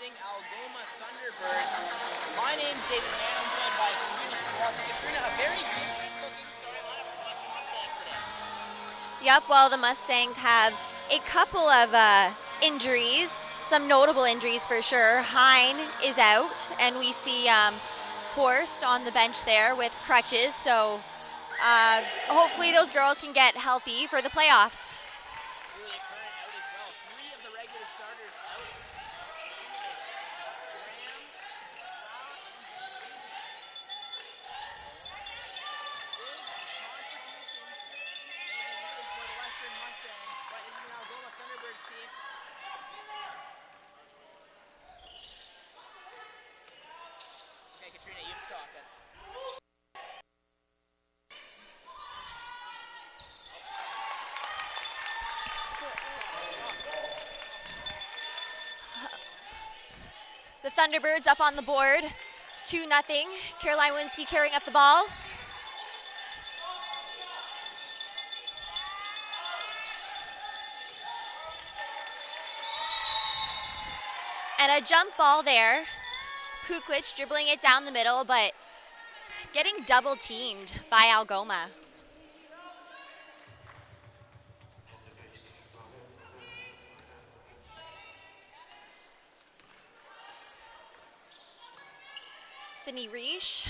Algoma Thunderbirds. My name's David Mann. I'm joined by Katrina Swartz. Katrina, a very different looking starting lineup for the Western Mustangs today. Yep, well, the Mustangs have a couple of injuries, some notable injuries for sure. Hine is out, and we see Horst on the bench there with crutches, so hopefully those girls can get healthy for the playoffs. Katrina, you talking. The Thunderbirds up on the board, 2-0. Caroline Winsky carrying up the ball. And a jump ball there. Kuklich dribbling it down the middle, but getting double teamed by Algoma. Sydney Reish.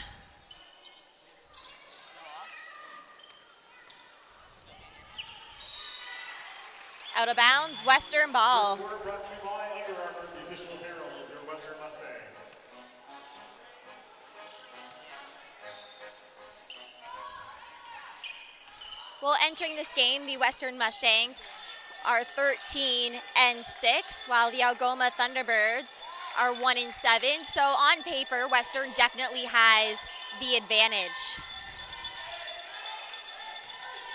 Out of bounds, Western ball. This quarter brought to you by Under Armour, the official apparel of your Western Mustangs. Well, entering this game, the Western Mustangs are 13-6, while the Algoma Thunderbirds are 1-7. So on paper, Western definitely has the advantage.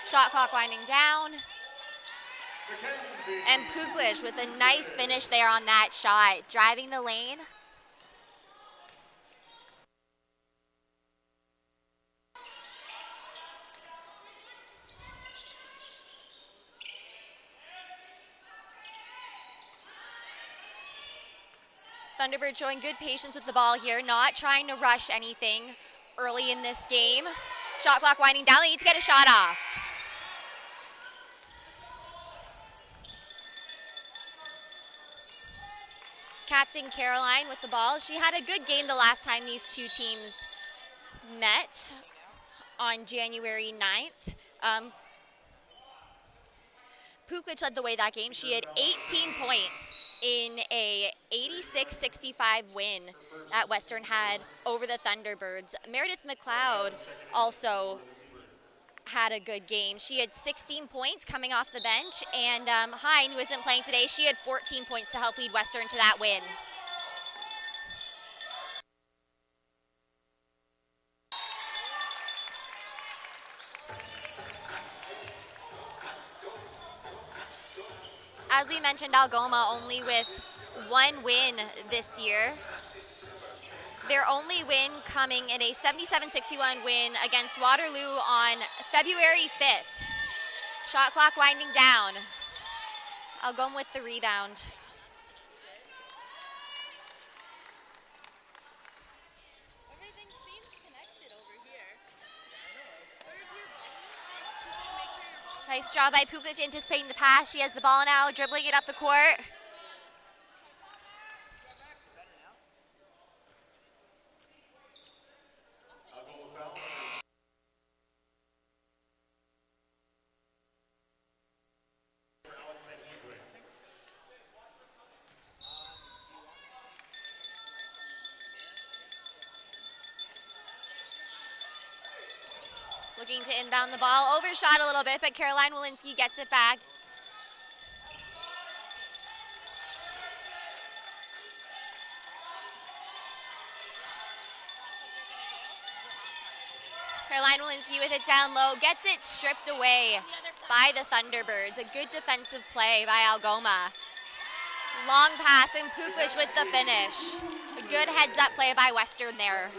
Shot clock winding down. And Kuklich with a nice finish there on that shot, driving the lane. Thunderbird showing good patience with the ball here, not trying to rush anything early in this game. Shot clock winding down, they need to get a shot off. Captain Caroline with the ball. She had a good game the last time these two teams met on January 9th. Kuklich led the way that game. She had 18 points in a 86-65 win that Western had over the Thunderbirds. Meredith McLeod also had a good game. She had 16 points coming off the bench, and Hine, who isn't playing today, she had 14 points to help lead Western to that win. As we mentioned, Algoma only with one win this year. Their only win coming in a 77-61 win against Waterloo on February 5th. Shot clock winding down. Algoma with the rebound. Nice job by Pukic anticipating the pass. She has the ball now, dribbling it up the court. Looking to inbound the ball, overshot a little bit, but Caroline Walensky gets it back. Caroline Walensky with it down low, gets it stripped away by the Thunderbirds. A good defensive play by Algoma. Long pass and Pukic with the finish. A good heads-up play by Western there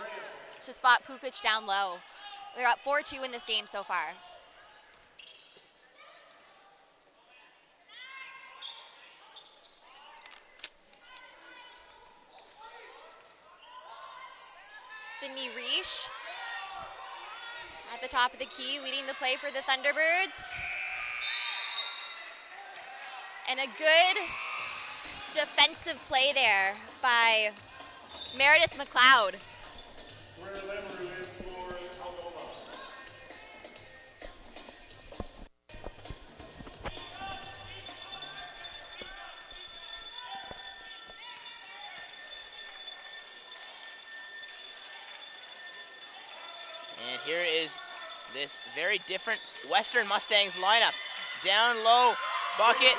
to spot Pukic down low. They're up 4-2 in this game so far. Sydney Reish at the top of the key, leading the play for the Thunderbirds. And a good defensive play there by Meredith McLeod. And here is this very different Western Mustangs lineup. Down low, bucket.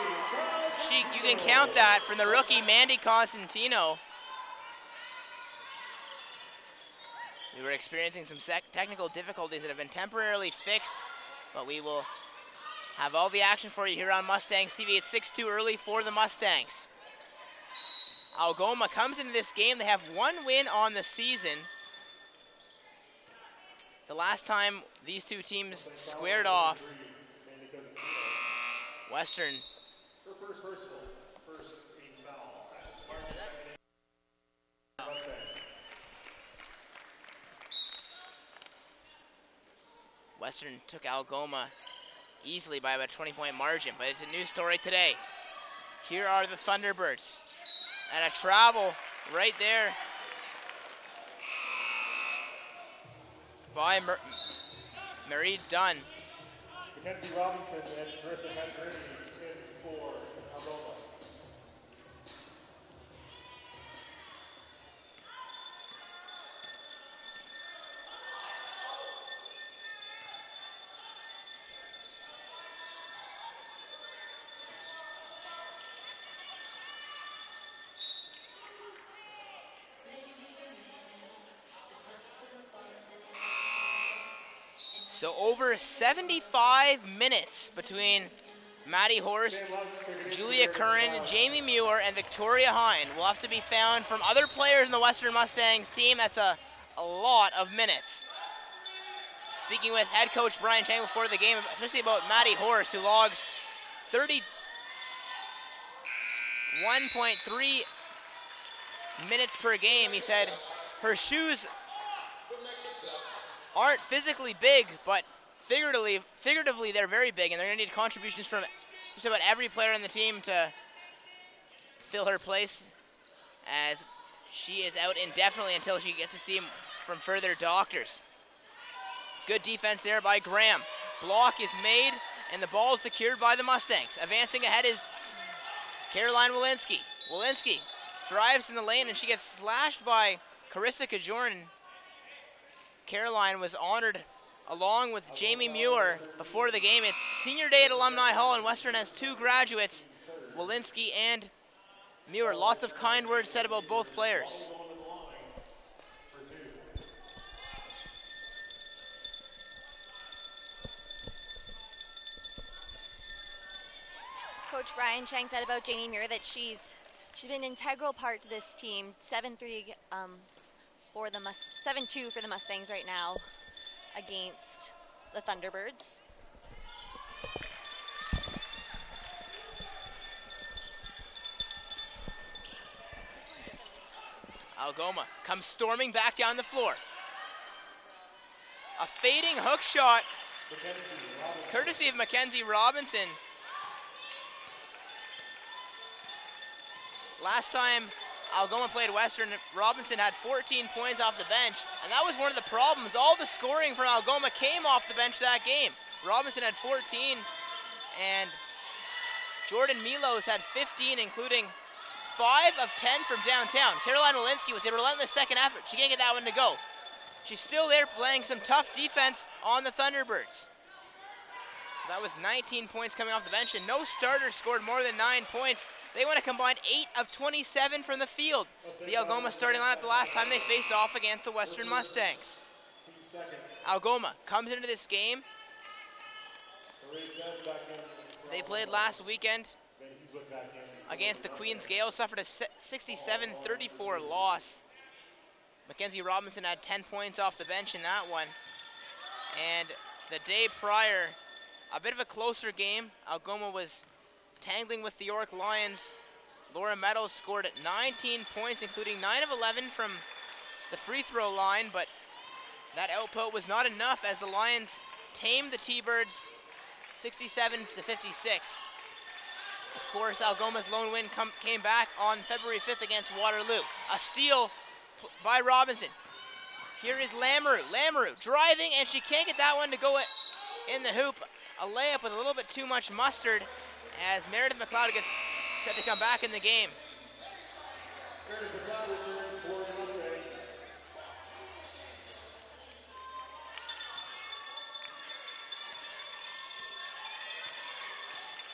You can count that from the rookie, Mandy Constantino. We were experiencing some technical difficulties that have been temporarily fixed, but we will have all the action for you here on Mustangs TV. It's 6-2 early for the Mustangs. Algoma comes into this game. They have one win on the season. The last time these two teams squared off, Western. Her first personal, first team foul. Western took Algoma easily by about a 20-point margin, but it's a new story today. Here are the Thunderbirds. And a travel right there by Marie Dunn. Mackenzie Robinson and Marissa Petrini in for Algoma. So over 75 minutes between Maddie Horst, Julia Curran, Jamie Muir, and Victoria Hine will have to be found from other players in the Western Mustangs team. That's a lot of minutes. Speaking with head coach Brian Chang before the game, especially about Maddie Horst, who logs 31.3 minutes per game. He said her shoes aren't physically big, but figuratively they're very big, and they're going to need contributions from just about every player on the team to fill her place, as she is out indefinitely until she gets to see from further doctors. Good defense there by Graham. Block is made, and the ball is secured by the Mustangs. Advancing ahead is Caroline Walensky. Walensky drives in the lane, and she gets slashed by Carissa Kajoran. Caroline was honored along with Jamie Muir before the game. It's senior day at Alumni Hall, and Western has two graduates, Walensky and Muir. Lots of kind words said about both players. Coach Brian Chang said about Jamie Muir that she's been an integral part to this team. 7-2 for the Mustangs right now against the Thunderbirds. Algoma comes storming back down the floor. A fading hook shot Courtesy of Mackenzie Robinson. Last time Algoma played Western, Robinson had 14 points off the bench, and that was one of the problems. All the scoring from Algoma came off the bench that game. Robinson had 14, and Jordan Milos had 15, including 5 of 10 from downtown. Caroline Walensky with a relentless second effort. She can't get that one to go. She's still there playing some tough defense on the Thunderbirds. So that was 19 points coming off the bench, and no starter scored more than 9 points. They went a combined 8 of 27 from the field. The Algoma starting lineup the last time they faced off against the Western Mustangs. Algoma comes into this game. They played last weekend against the Queens Gale, suffered a 67-34 loss. Mackenzie Robinson had 10 points off the bench in that one. And the day prior, a bit of a closer game. Algoma was tangling with the York Lions. Laura Meadows scored 19 points, including 9 of 11 from the free throw line, but that output was not enough as the Lions tamed the T-Birds 67-56. Of course, Algoma's lone win came back on February 5th against Waterloo. A steal by Robinson. Here is Lamoureux. Lamoureux driving, and she can't get that one to go in the hoop. A layup with a little bit too much mustard as Meredith McLeod gets set to come back in the game. Meredith McLeod returns for the Mustangs.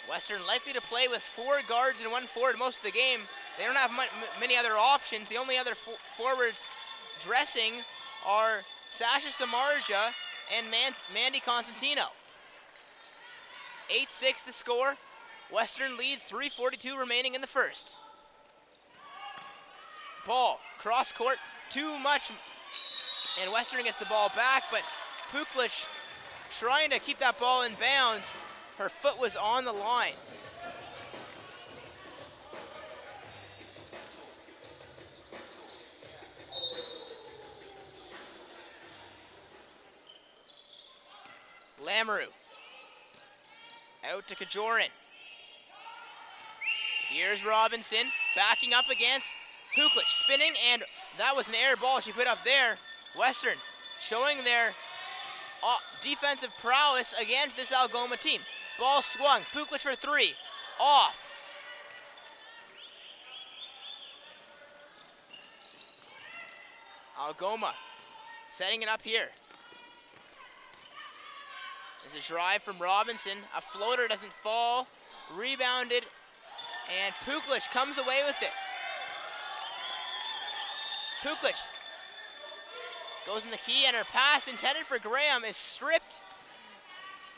Western likely to play with 4 guards and 1 forward most of the game. They don't have many other options. The only other forwards dressing are Sasha Samarja and Mandy Constantino. 8-6 the score. Western leads, 3:42 remaining in the first. Ball, cross court, too much, and Western gets the ball back, but Puklich trying to keep that ball in bounds. Her foot was on the line. Lamoureux. Out to Kajorin. Here's Robinson backing up against Puklich, spinning, and that was an air ball she put up there. Western showing their defensive prowess against this Algoma team. Ball swung, Puklich for 3, off. Algoma setting it up here. There's a drive from Robinson, a floater doesn't fall, rebounded, and Puklich comes away with it. Puklich goes in the key, and her pass intended for Graham is stripped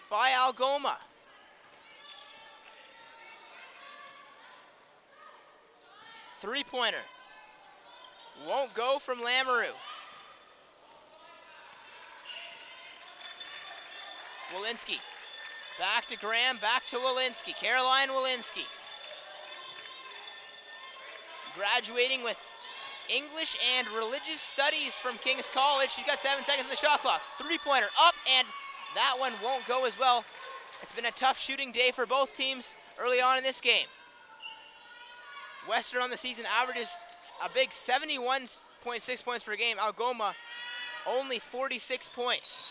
by Algoma. Three-pointer won't go from Lamoureux. Walensky back to Graham, back to Walensky. Caroline Walensky, graduating with English and religious studies from King's College. She's got 7 seconds on the shot clock. Three-pointer up, and that one won't go as well. It's been a tough shooting day for both teams early on in this game. Western on the season averages a big 71.6 points per game. Algoma only 46 points.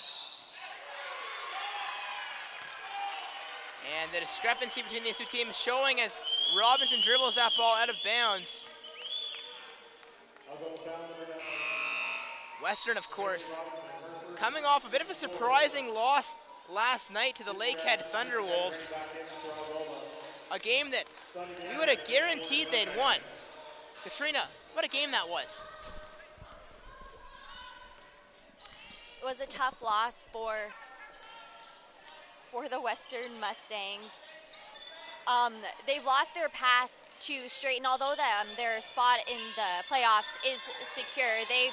And the discrepancy between these two teams showing as Robinson dribbles that ball out of bounds. Western, of course, coming off a bit of a surprising loss last night to the Lakehead Thunderwolves. A game that we would have guaranteed they'd won. Katrina, what a game that was. It was a tough loss for the Western Mustangs. They've lost their past 2 straight, and although their spot in the playoffs is secure, they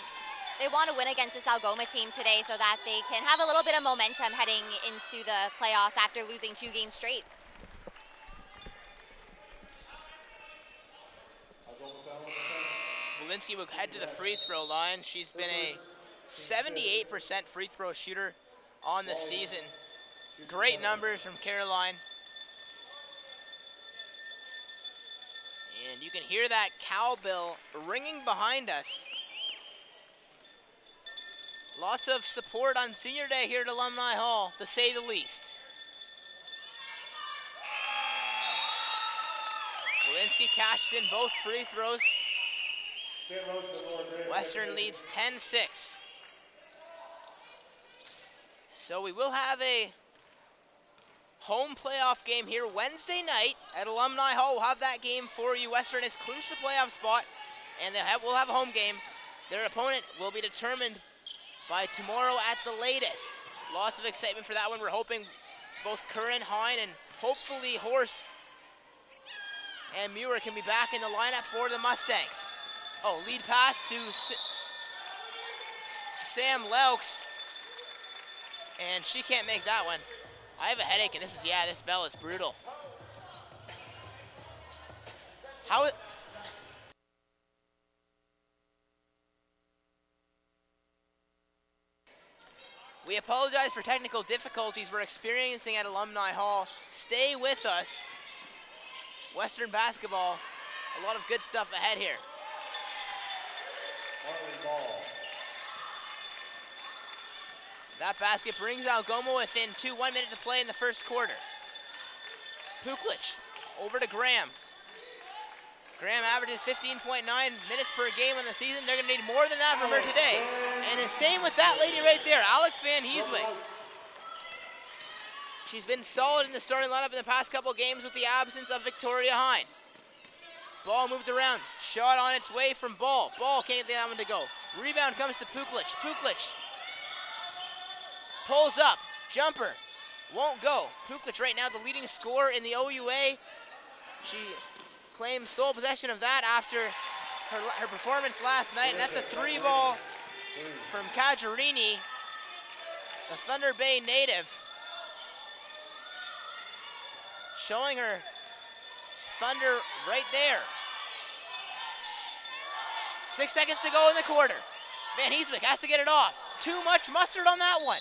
want to win against this Algoma team today so that they can have a little bit of momentum heading into the playoffs after losing 2 games straight. Walensky will head to the free throw line. She's been a 78% free throw shooter on the season. Great numbers from Caroline. And you can hear that cowbell ringing behind us. Lots of support on Senior Day here at Alumni Hall, to say the least. Walensky cashes in both free throws. Western leads 10-6. So we will have a home playoff game here Wednesday night at Alumni Hall. We'll have that game for you. Western has clinched the playoff spot, and we'll have a home game. Their opponent will be determined by tomorrow at the latest. Lots of excitement for that one. We're hoping both Curran, Hine, and hopefully Horst and Muir can be back in the lineup for the Mustangs. Oh, lead pass to Sam Laux, and she can't make that one. I have a headache, and this bell is brutal. We apologize for technical difficulties we're experiencing at Alumni Hall. Stay with us. Western basketball, a lot of good stuff ahead here. That basket brings Algoma within 1 minute to play in the first quarter. Puklich over to Graham. Graham averages 15.9 minutes per game in the season. They're going to need more than that from her today. And the same with that lady right there, Alex Van Heeswijk. She's been solid in the starting lineup in the past couple games with the absence of Victoria Hine. Ball moved around. Shot on its way from Ball. Ball can't get that one to go. Rebound comes to Puklich. Puklich pulls up. Jumper won't go. Puklich right now the leading scorer in the OUA. She claims sole possession of that after her performance last night. And that's a 3-ball from Cajarini, the Thunder Bay native. Showing her Thunder right there. 6 seconds to go in the quarter. Van Heeswijk has to get it off. Too much mustard on that one.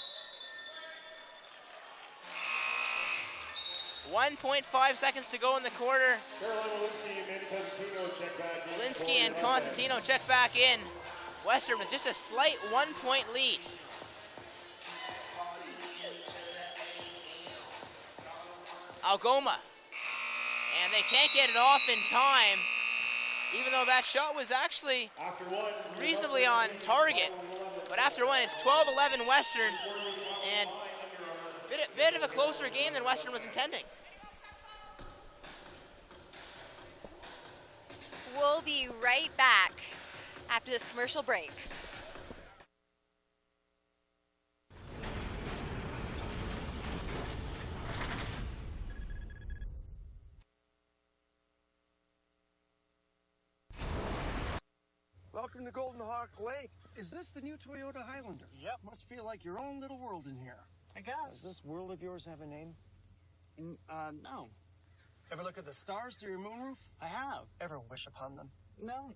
1.5 seconds to go in the quarter. Linsky and Constantino check back in. Western with just a slight 1-point lead. Algoma. And they can't get it off in time, even though that shot was actually reasonably on target. But after one, it's 12-11 Western, and a bit of a closer game than Western was intending. We'll be right back after this commercial break. Welcome to Golden Hawk Lake. Is this the new Toyota Highlander? Yep. Must feel like your own little world in here. I guess. Does this world of yours have a name? No. Ever look at the stars through your moonroof? I have. Ever wish upon them? No.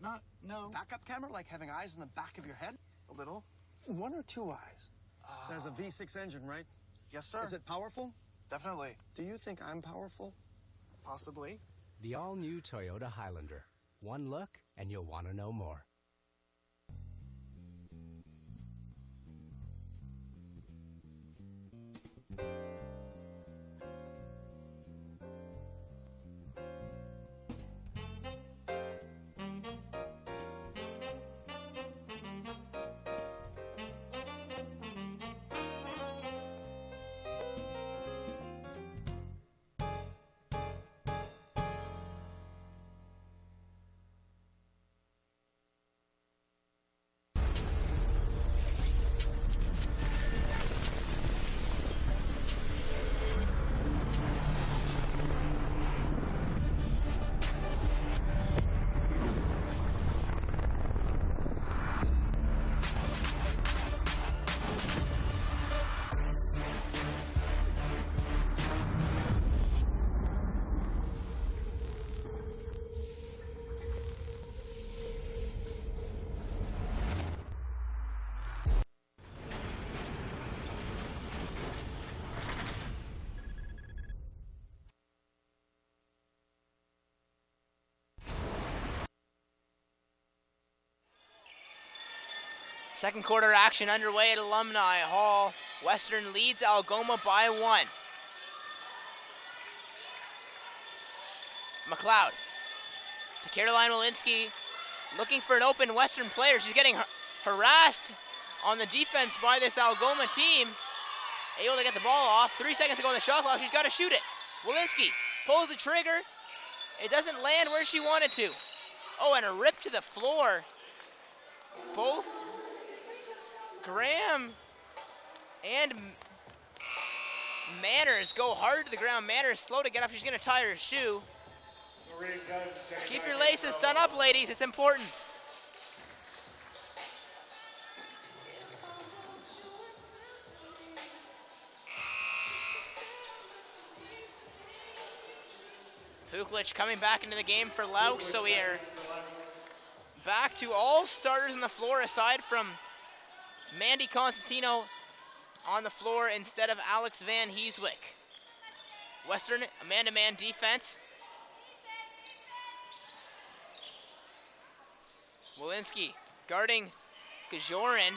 Backup camera, like having eyes in the back of your head? A little. 1 or 2 eyes? So it has a V6 engine, right? Yes, sir. Is it powerful? Definitely. Do you think I'm powerful? Possibly. The all-new Toyota Highlander. One look, and you'll want to know more. Second quarter action underway at Alumni Hall. Western leads Algoma by 1. McLeod to Caroline Walensky, looking for an open Western player. She's getting harassed on the defense by this Algoma team. Able to get the ball off. 3 seconds to go on the shot clock. She's got to shoot it. Walensky pulls the trigger. It doesn't land where she wanted to. Oh, and a rip to the floor. Both Graham and Manners go hard to the ground. Manners slow to get up. She's going to tie her shoe. Keep your laces done up, ladies. It's important. Puklich coming back into the game for Lauk, so we are back to all starters on the floor aside from Mandy Constantino on the floor instead of Alex Van Heeswick. Western, a man-to-man defense. Walensky guarding Gajorin.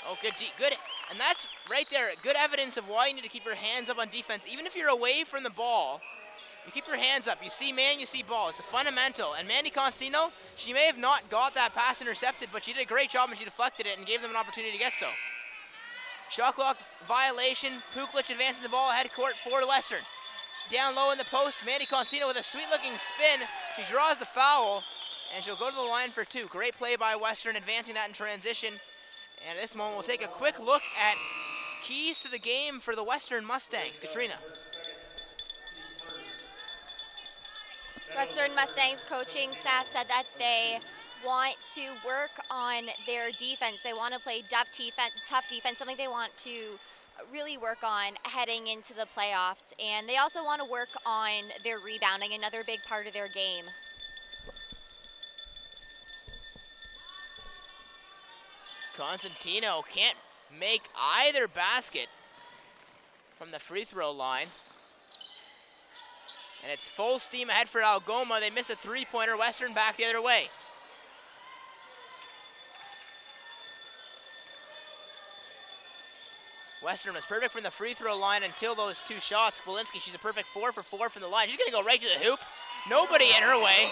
Oh, good. And that's right there, good evidence of why you need to keep your hands up on defense. Even if you're away from the ball, you keep your hands up. You see man, you see ball. It's a fundamental. And Mandy Constantino, she may have not got that pass intercepted, but she did a great job and she deflected it and gave them an opportunity to get so. Shot clock violation. Puklich advancing the ball ahead court for Western. Down low in the post, Mandy Constantino with a sweet-looking spin. She draws the foul, and she'll go to the line for 2. Great play by Western, advancing that in transition. And at this moment, we'll take a quick look at keys to the game for the Western Mustangs. Katrina. Western Mustangs coaching staff said that they want to work on their defense. They want to play tough defense, something they want to really work on heading into the playoffs. And they also want to work on their rebounding, another big part of their game. Constantino can't make either basket from the free throw line. And it's full steam ahead for Algoma. They miss a three-pointer. Western back the other way. Western was perfect from the free throw line until those 2 shots. Walensky, she's a perfect 4 for 4 from the line. She's going to go right to the hoop. Nobody in her way.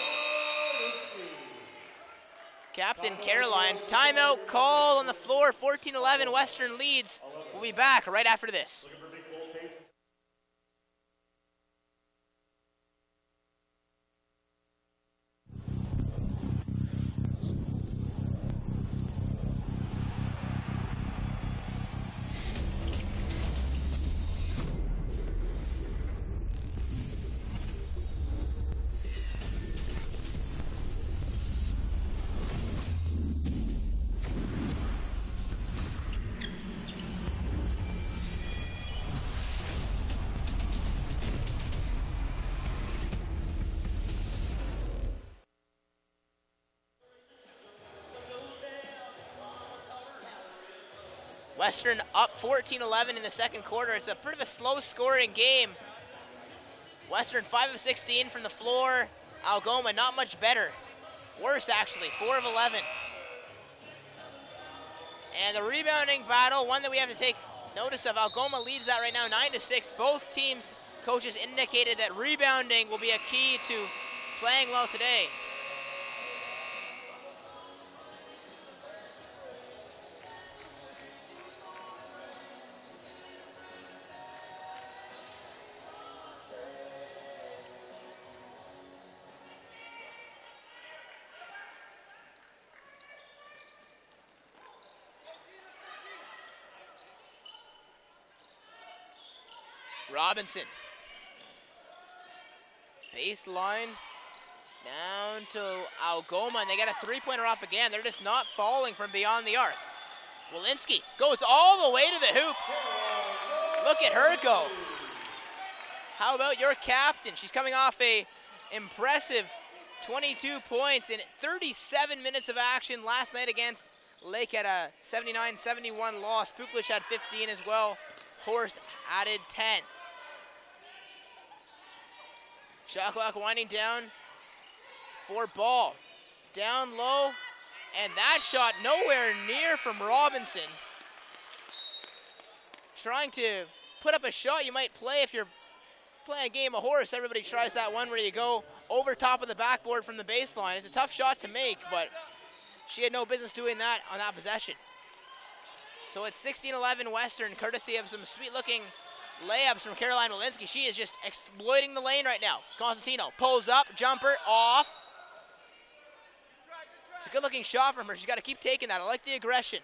Captain Caroline. Timeout call on the floor. 14-11. Western leads. We'll be back right after this. Western up 14-11 in the second quarter. It's a bit of a slow-scoring game. Western 5 of 16 from the floor. Algoma not much better. Worse, actually, 4 of 11. And the rebounding battle, one that we have to take notice of. Algoma leads that right now 9-6. Both teams' coaches indicated that rebounding will be a key to playing well today. Robinson. Baseline down to Algoma, and they get a three-pointer off again. They're just not falling from beyond the arc. Walensky goes all the way to the hoop. Look at her go. How about your captain? She's coming off a impressive 22 points in 37 minutes of action last night against Lake at a 79-71 loss. Puklich had 15 as well. Horst added 10. Shot clock winding down for ball. Down low, And that shot nowhere near from Robinson. Trying to put up a shot you might play if you're playing a game of horse. Everybody tries that one where you go over top of the backboard from the baseline. It's a tough shot to make, but she had no business doing that on that possession. So it's 16-11 Western, courtesy of some sweet-looking layups from Caroline Walensky. She is just exploiting the lane right now. Constantino pulls up, jumper, off. It's a good-looking shot from her. She's got to keep taking that. I like the aggression.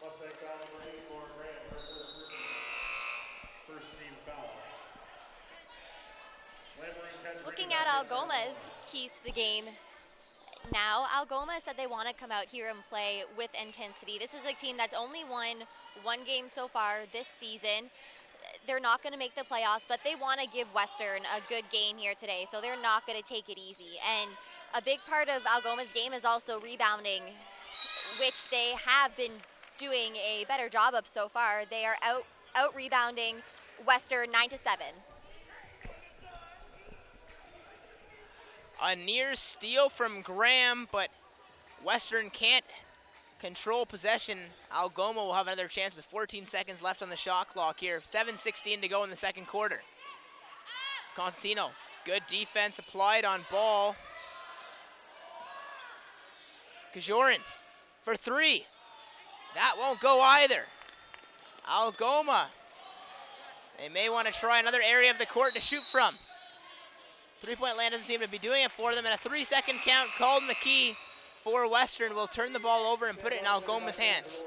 Plus they foul number 8 for Graham, her first team foul. Looking at Algoma's keys to the game now, Algoma said they want to come out here and play with intensity. This is a team that's only won one game so far this season. They're not going to make the playoffs, but they want to give Western a good game here today, so they're not going to take it easy. And a big part of Algoma's game is also rebounding, which they have been doing a better job of so far. They are out rebounding Western 9-7. A near steal from Graham, but Western can't control possession. Algoma will have another chance with 14 seconds left on the shot clock here. 7:16 to go in the second quarter. Constantino, good defense applied on ball. Kajorin for three. That won't go either. Algoma, they may want to try another area of the court to shoot from. Three-point land doesn't seem to be doing it for them, and a 3-second count called in the key for Western will turn the ball over and put it in Algoma's hands.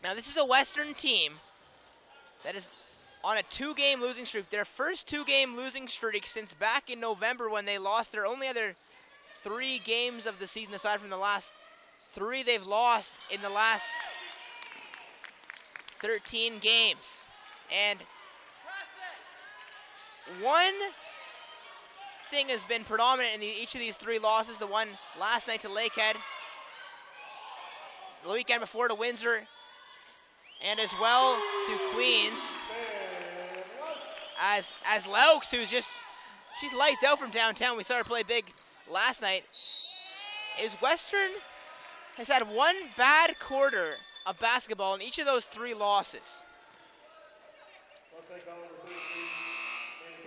Now this is a Western team that is on a 2-game losing streak. Their first 2-game losing streak since back in November when they lost their only other 3 games of the season aside from the last 3 they've lost in the last 13 games. And one thing has been predominant in each of these 3 losses. The one last night to Lakehead, the weekend before to Windsor, and as well to Queens. As Laux, she's lights out from downtown. We saw her play big last night. Is Western has had one bad quarter of basketball in each of those 3 losses.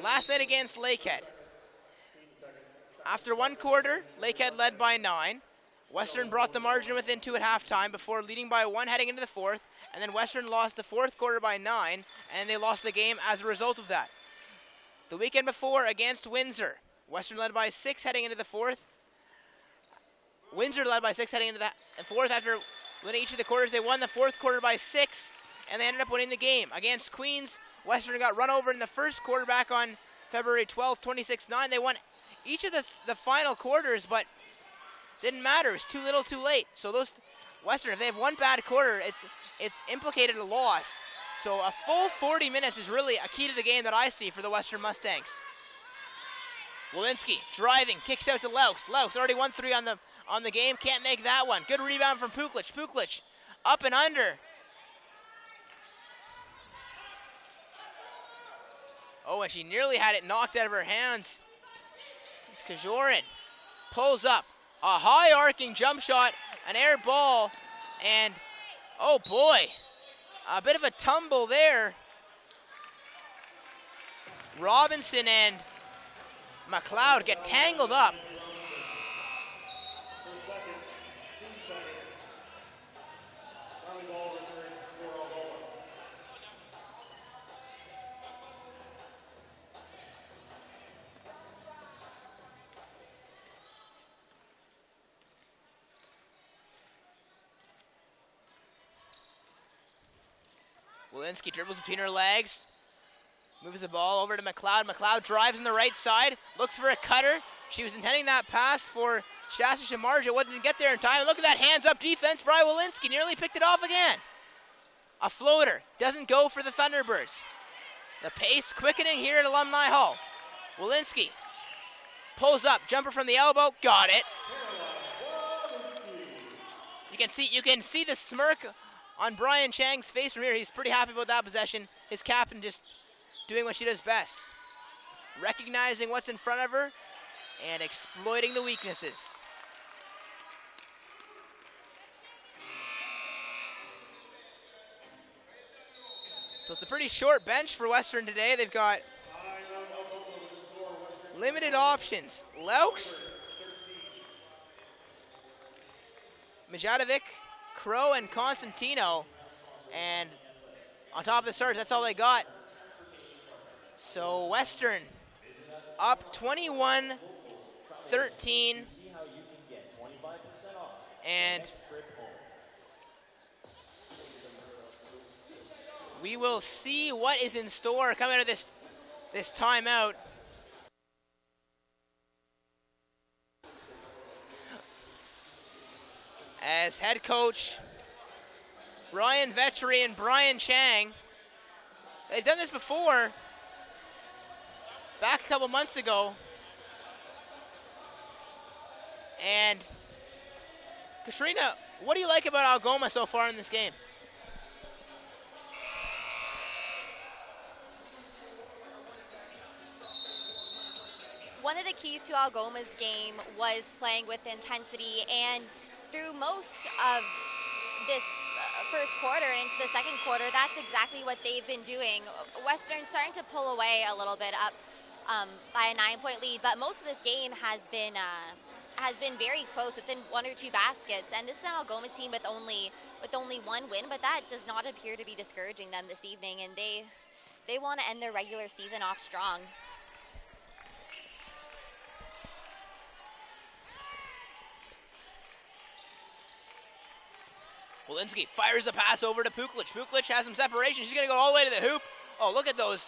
Last night against Lakehead. After one quarter, Lakehead led by 9. Western brought the margin within 2 at halftime before leading by 1 heading into the fourth, and then Western lost the fourth quarter by 9, and they lost the game as a result of that. The weekend before against Windsor, Western led by 6 heading into the fourth. Windsor led by 6 heading into the fourth. After winning each of the quarters, they won the fourth quarter by 6, and they ended up winning the game. Against Queens, Western got run over in the first quarter back on February 12th, 26-9. They won each of the final quarters, but didn't matter. It was too little, too late. So those Western, if they have one bad quarter, it's implicated a loss. So a full 40 minutes is really a key to the game that I see for the Western Mustangs. Walensky driving, kicks out to Laux. Laux already 1-3 on the game, can't make that one. Good rebound from Puklich. Puklich up and under. Oh, and she nearly had it knocked out of her hands. It's Kajorin. Pulls up. A high arcing jump shot, an air ball, and oh boy, a bit of a tumble there. Robinson and McLeod get tangled up. For second, team second. Finally ball returns for Algoma. Walensky dribbles between her legs, moves the ball over to McLeod. McLeod drives on the right side, looks for a cutter. She was intending that pass for Shasta Shamarja, wouldn't get there in time. Look at that hands-up defense. Brian Walensky nearly picked it off again. A floater, doesn't go for the Thunderbirds. The pace quickening here at Alumni Hall. Walensky pulls up, jumper from the elbow, got it. You can see the smirk on Brian Chang's face from here. He's pretty happy about that possession. His captain just doing what she does best. Recognizing what's in front of her and exploiting the weaknesses. So it's a pretty short bench for Western today. They've got limited options. Laux, Majadovic, Crow, and Constantino. And on top of the surge, that's all they got. So Western up 21-13. And we will see what is in store coming out of this timeout. As head coach Brian Vetri and Brian Chang, they've done this before, back a couple months ago. And Katrina, what do you like about Algoma so far in this game? One of the keys to Algoma's game was playing with intensity, and through most of this first quarter into the second quarter, that's exactly what they've been doing. Western starting to pull away a little bit up by a 9-point lead, but most of this game has been very close, within 1 or 2 baskets. And this is an Algoma team with only one win, but that does not appear to be discouraging them this evening, and they want to end their regular season off strong. Walensky fires a pass over to Puklich. Puklich has some separation. She's going to go all the way to the hoop. Oh, look at those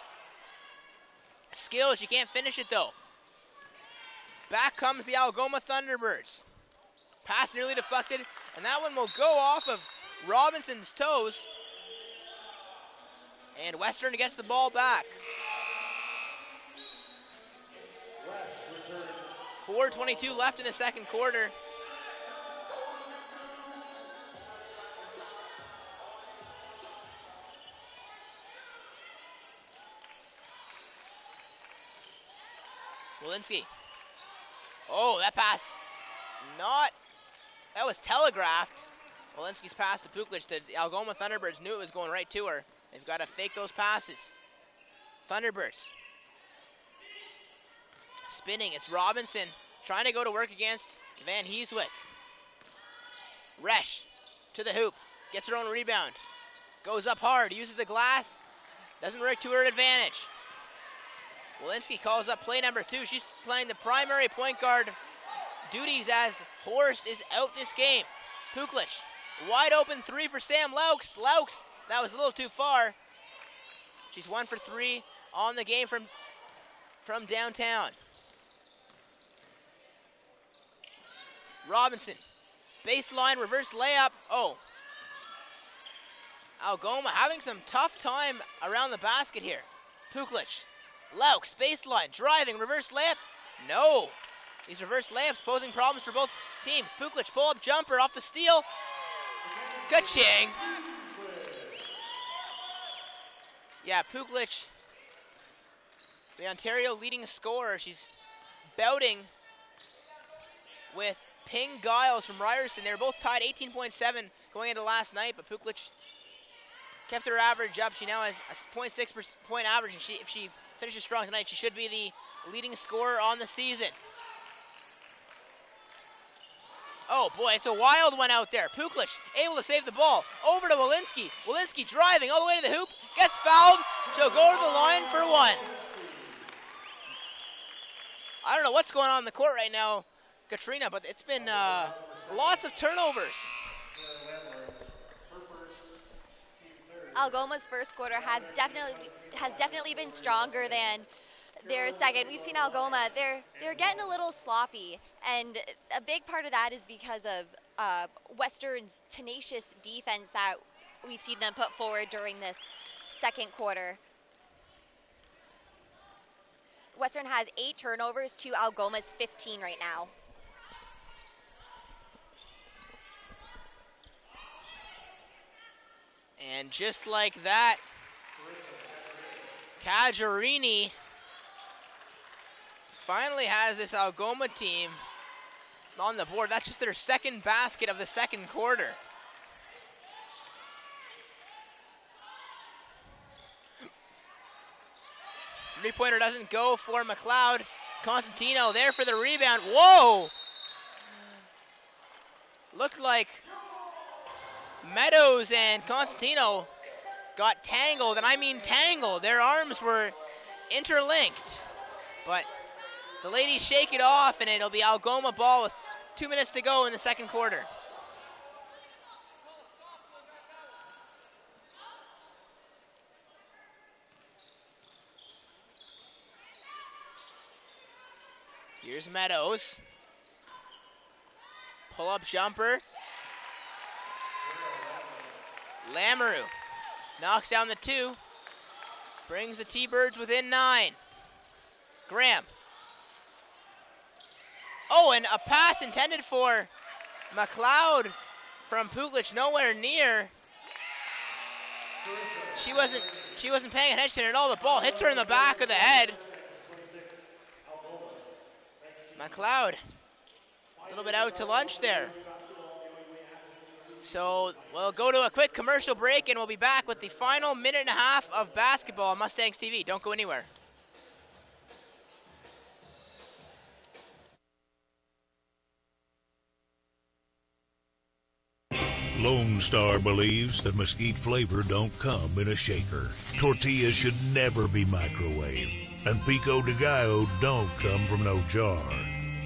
skills. She can't finish it, though. Back comes the Algoma Thunderbirds. Pass nearly deflected, and that one will go off of Robinson's toes. And Western gets the ball back. 4:22 left in the second quarter. Walensky. Oh, that pass. That was telegraphed. Walensky's pass to Puklich. The Algoma Thunderbirds knew it was going right to her. They've got to fake those passes. Thunderbirds. Spinning. It's Robinson trying to go to work against Van Heeswick. Resch to the hoop. Gets her own rebound. Goes up hard. Uses the glass. Doesn't work to her advantage. Walensky calls up play number 2. She's playing the primary point guard duties as Horst is out this game. Puklich, wide open 3 for Sam Laux. Laux, that was a little too far. She's 1 for 3 on the game from downtown. Robinson, baseline reverse layup. Oh, Algoma having some tough time around the basket here. Puklich. Laux, baseline, driving, reverse layup. No. These reverse layups posing problems for both teams. Puklich, pull-up jumper off the steal. Ka-ching. Yeah, Puklich, the Ontario leading scorer. She's bouting with Ping Giles from Ryerson. They were both tied 18.7 going into last night, but Puklich kept her average up. She now has a 0.6 point average, and if she finishes strong tonight, she should be the leading scorer on the season. Oh boy, it's a wild one out there. Puklich able to save the ball. Over to Walensky. Walensky driving all the way to the hoop. Gets fouled. She'll go to the line for 1. I don't know what's going on in the court right now, Katrina, but it's been lots of turnovers. Algoma's first quarter has definitely been stronger than their second. We've seen Algoma, they're getting a little sloppy, and a big part of that is because of Western's tenacious defense that we've seen them put forward during this second quarter. Western has 8 turnovers to Algoma's 15 right now. And just like that, Cajarini finally has this Algoma team on the board. That's just their second basket of the second quarter. Three-pointer doesn't go for McLeod. Constantino there for the rebound. Whoa! Looked like Meadows and Constantino got tangled, and I mean tangled. Their arms were interlinked. But the ladies shake it off, and it'll be Algoma ball with 2 minutes to go in the second quarter. Here's Meadows. Pull-up jumper. Lamoureux knocks down the 2. Brings the T-Birds within 9. Graham. Oh, and a pass intended for McLeod from Puklich, nowhere near. She wasn't paying attention at all. The ball hits her in the back of the head. McLeod, a little bit out to lunch there. So we'll go to a quick commercial break, and we'll be back with the final minute and a half of basketball on Mustangs TV. Don't go anywhere. Lone Star believes that mesquite flavor don't come in a shaker. Tortillas should never be microwaved, and pico de gallo don't come from no jar.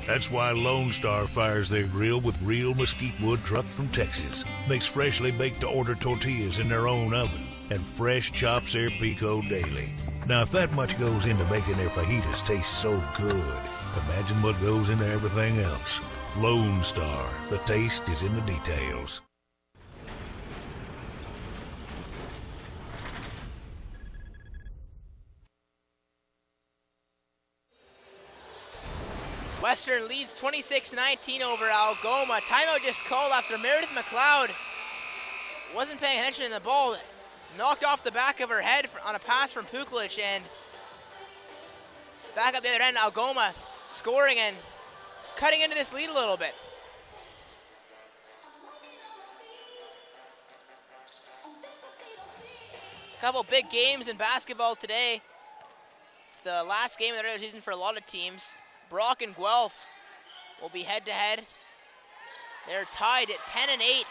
That's why Lone Star fires their grill with real mesquite wood trucked from Texas, makes freshly baked-to-order tortillas in their own oven, and fresh chops their pico daily. Now, if that much goes into making their fajitas taste so good, imagine what goes into everything else. Lone Star, the taste is in the details. Western leads 26-19 over Algoma. Timeout just called after Meredith McLeod wasn't paying attention in the ball. Knocked off the back of her head on a pass from Puklich, and back up the other end, Algoma scoring and cutting into this lead a little bit. A couple big games in basketball today. It's the last game of the regular season for a lot of teams. Brock and Guelph will be head-to-head. They're tied at 10-8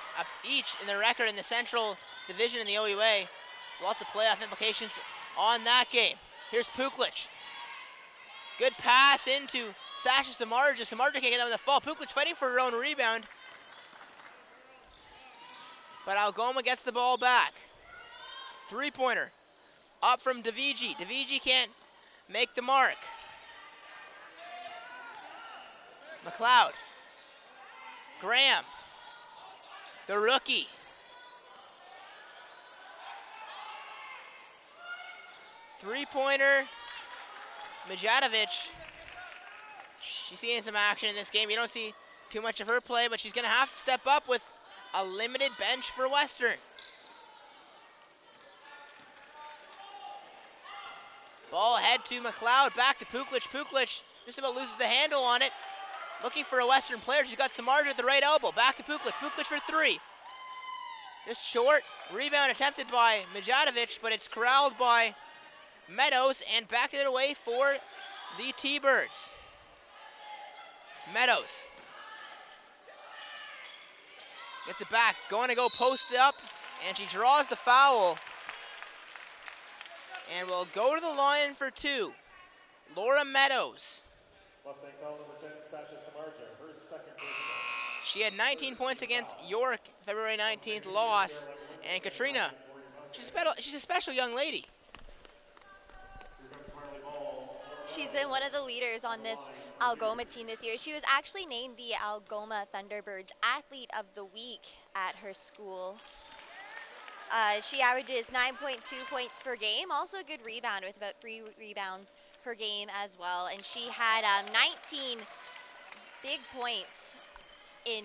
each in the record in the Central Division in the OUA. Lots of playoff implications on that game. Here's Puklich. Good pass into Sasha Samardzija. Samardzija can't get that with the fall. Puklich fighting for her own rebound. But Algoma gets the ball back. Three-pointer. Up from Daviji. Daviji can't make the mark. McLeod. Graham. The rookie. Three-pointer. Mijatovic. She's seeing some action in this game. You don't see too much of her play, but she's going to have to step up with a limited bench for Western. Ball ahead to McLeod. Back to Puklich. Puklich just about loses the handle on it. Looking for a Western player. She's got Samardzija at the right elbow. Back to Puklich. Puklich for three. Just short. Rebound attempted by Mijatovic, but it's corralled by Meadows, and back the other way for the T-Birds. Meadows gets it back. Going to go post up, and she draws the foul. And we'll go to the line for two. Laura Meadows. Mustang foul number 10, Sasha Samardzija, her second personal. She had 19 points against York, February 19th loss. And Katrina, she's a special young lady. She's been one of the leaders on this Algoma team this year. She was actually named the Algoma Thunderbirds Athlete of the Week at her school. She averages 9.2 points per game, also a good rebound with about 3 rebounds per game as well. And she had 19 big points in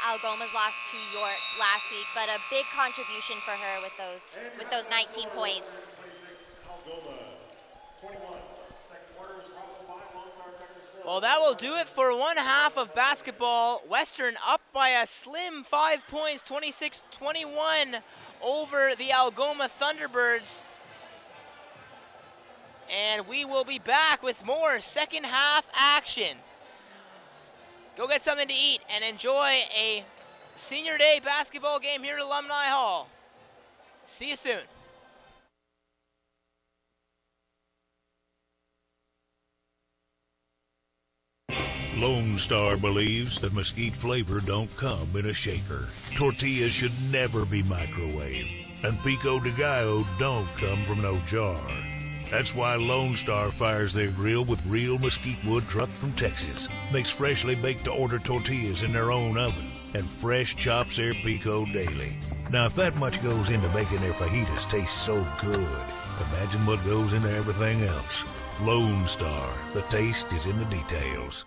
Algoma's loss to York last week, but a big contribution for her with those 19 points. 26, Algoma, 21. Second quarter was brought by Lone Star Texas. Well, that will do it for one half of basketball. Western up by a slim 5 points, 26-21 over the Algoma Thunderbirds. And we will be back with more second half action. Go get something to eat and enjoy a senior day basketball game here at Alumni Hall. See you soon. Lone Star believes that mesquite flavor don't come in a shaker. Tortillas should never be microwaved, and pico de gallo don't come from no jar. That's why Lone Star fires their grill with real mesquite wood trucked from Texas, makes freshly baked to order tortillas in their own oven, and fresh chops their pico daily. Now, if that much goes into making their fajitas taste so good, imagine what goes into everything else. Lone Star, the taste is in the details.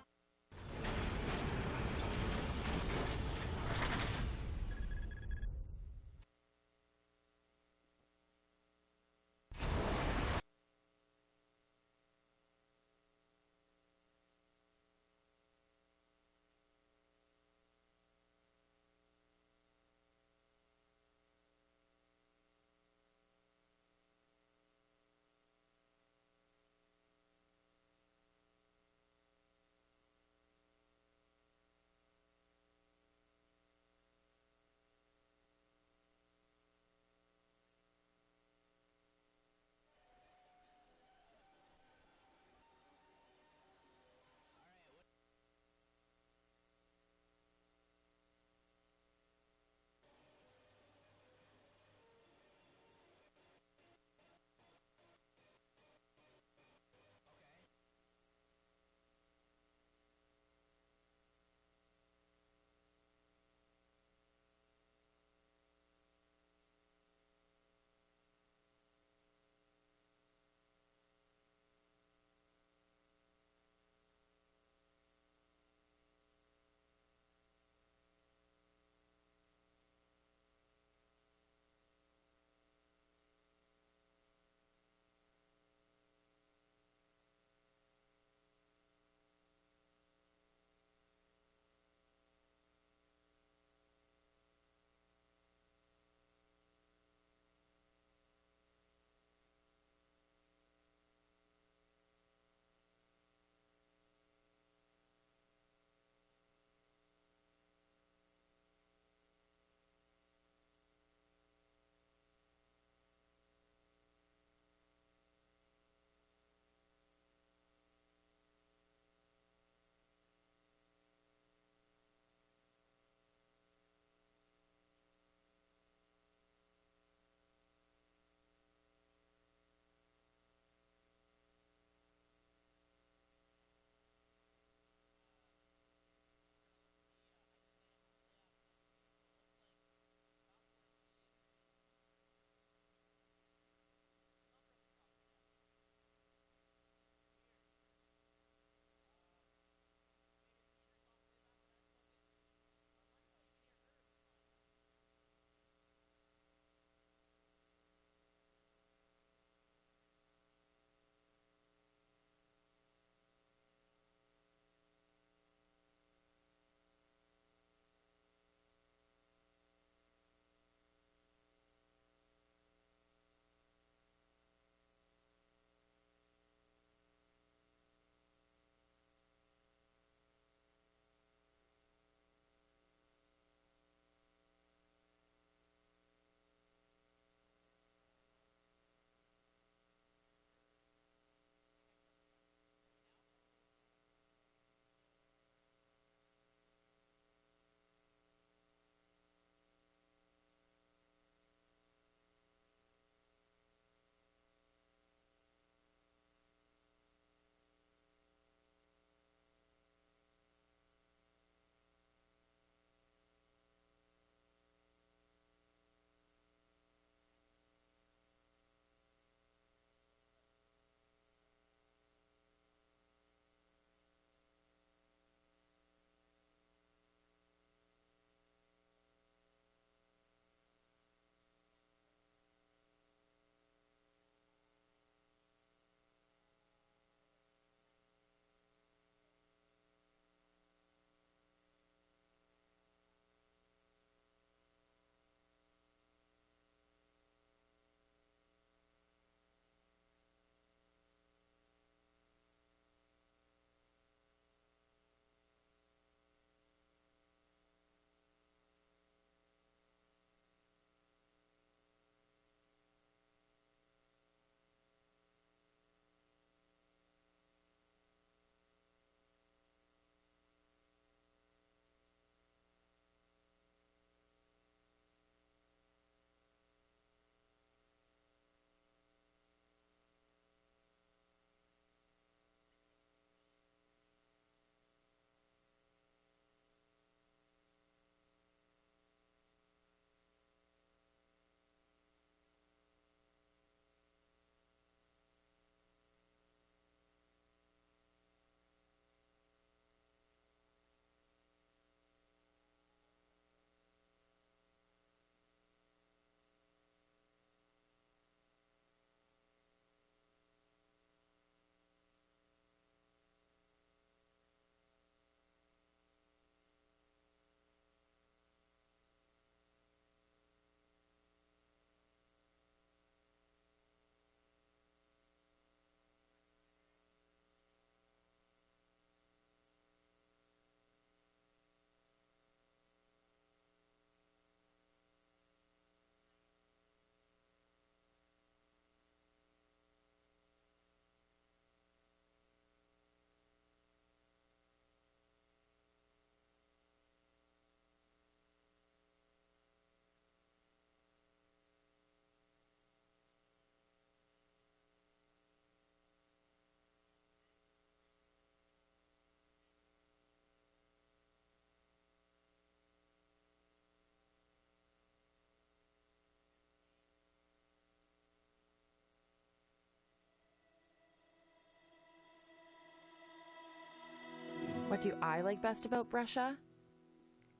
What do I like best about Brescia?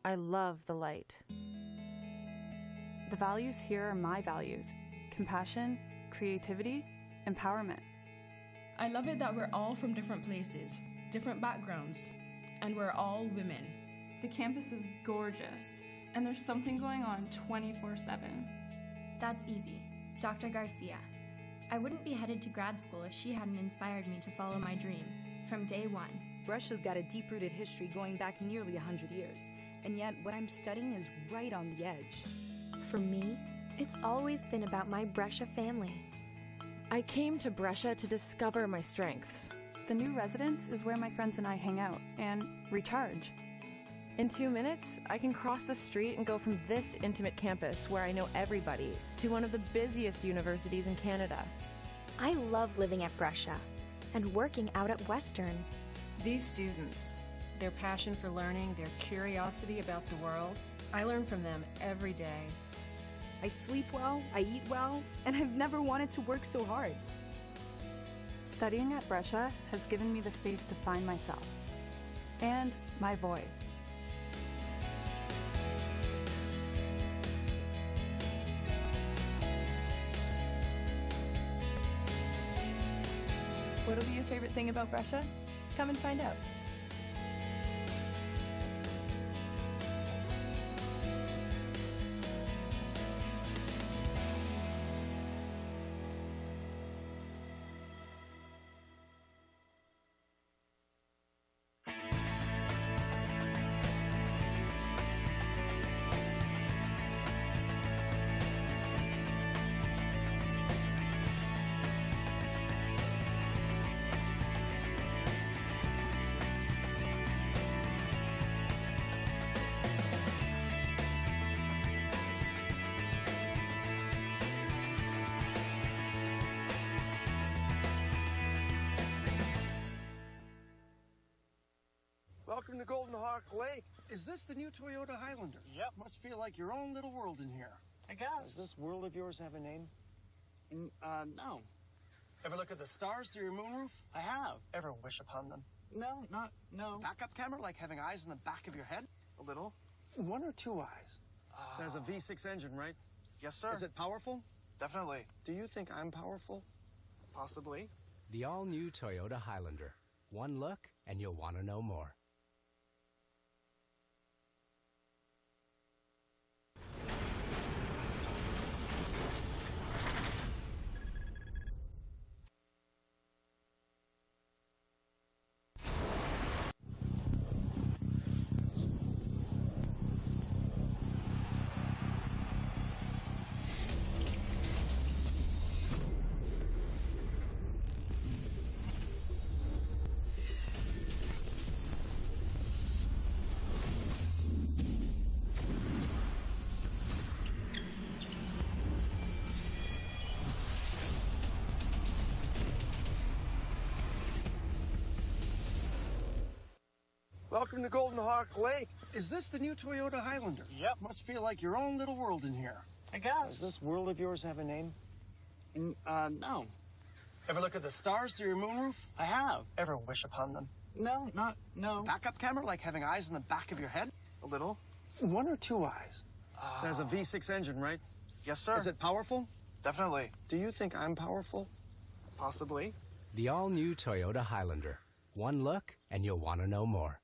I love the light. The values here are my values: compassion, creativity, empowerment. I love it that we're all from different places, different backgrounds, and we're all women. The campus is gorgeous, and there's something going on 24/7. That's easy. Dr. Garcia. I wouldn't be headed to grad school if she hadn't inspired me to follow my dream from day one. Brescia's got a deep-rooted history going back nearly 100 years, and yet what I'm studying is right on the edge. For me, it's always been about my Brescia family. I came to Brescia to discover my strengths. The new residence is where my friends and I hang out and recharge. In 2 minutes, I can cross the street and go from this intimate campus where I know everybody to one of the busiest universities in Canada. I love living at Brescia and working out at Western. These students, their passion for learning, their curiosity about the world, I learn from them every day. I sleep well, I eat well, and I've never wanted to work so hard. Studying at Brescia has given me the space to find myself and my voice. What'll be your favorite thing about Brescia? Come and find out. Welcome to Golden Hawk Lake. Is this the new Toyota Highlander? Yep. Must feel like your own little world in here. I guess. Does this world of yours have a name? No. Ever look at the stars through your moonroof? I have. Ever wish upon them? No. Backup camera like having eyes in the back of your head? A little. One or two eyes? It has a V6 engine, right? Yes, sir. Is it powerful? Definitely. Do you think I'm powerful? Possibly. The all-new Toyota Highlander. One look, and you'll want to know more. Welcome to Golden Hawk Lake. Is this the new Toyota Highlander? Yep. Must feel like your own little world in here. I guess. Does this world of yours have a name? No. Ever look at the stars through your moonroof? I have. Ever wish upon them? No. Backup camera like having eyes in the back of your head? A little. One or two eyes? It has a V6 engine, right? Yes, sir. Is it powerful? Definitely. Do you think I'm powerful? Possibly. The all-new Toyota Highlander. One look, and you'll want to know more.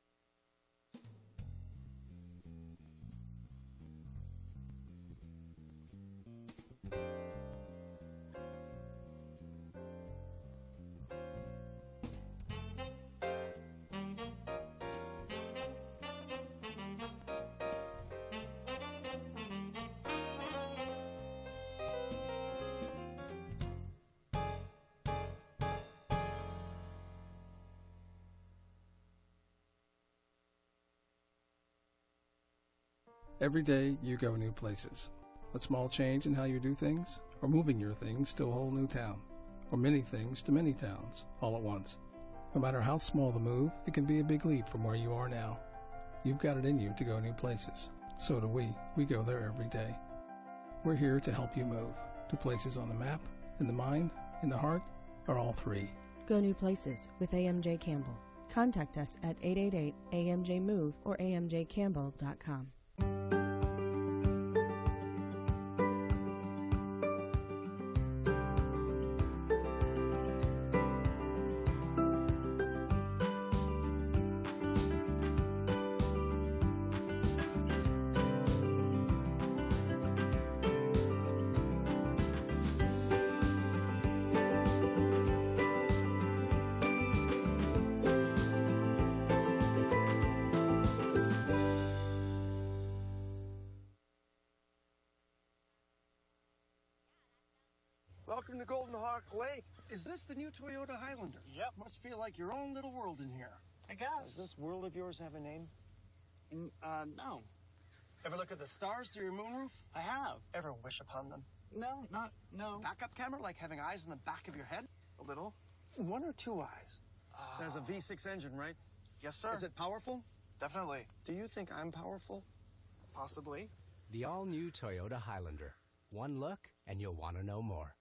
Every day you go new places. A small change in how you do things, or moving your things to a whole new town, or many things to many towns all at once. No matter how small the move, it can be a big leap from where you are now. You've got it in you to go new places. So do we. We go there every day. We're here to help you move to places on the map, in the mind, in the heart, or all three. Go new places with AMJ Campbell. Contact us at 888-AMJ-MOVE or amjcampbell.com. Welcome to Golden Hawk Lake. Is this the new Toyota Highlander? Yep. Must feel like your own little world in here. I guess. Does this world of yours have a name? No. Ever look at the stars through your moonroof? I have. Ever wish upon them? No. Backup camera, like having eyes in the back of your head? A little. One or two eyes. So it has a V6 engine, right? Yes, sir. Is it powerful? Definitely. Do you think I'm powerful? Possibly. The all-new Toyota Highlander. One look, and you'll want to know more.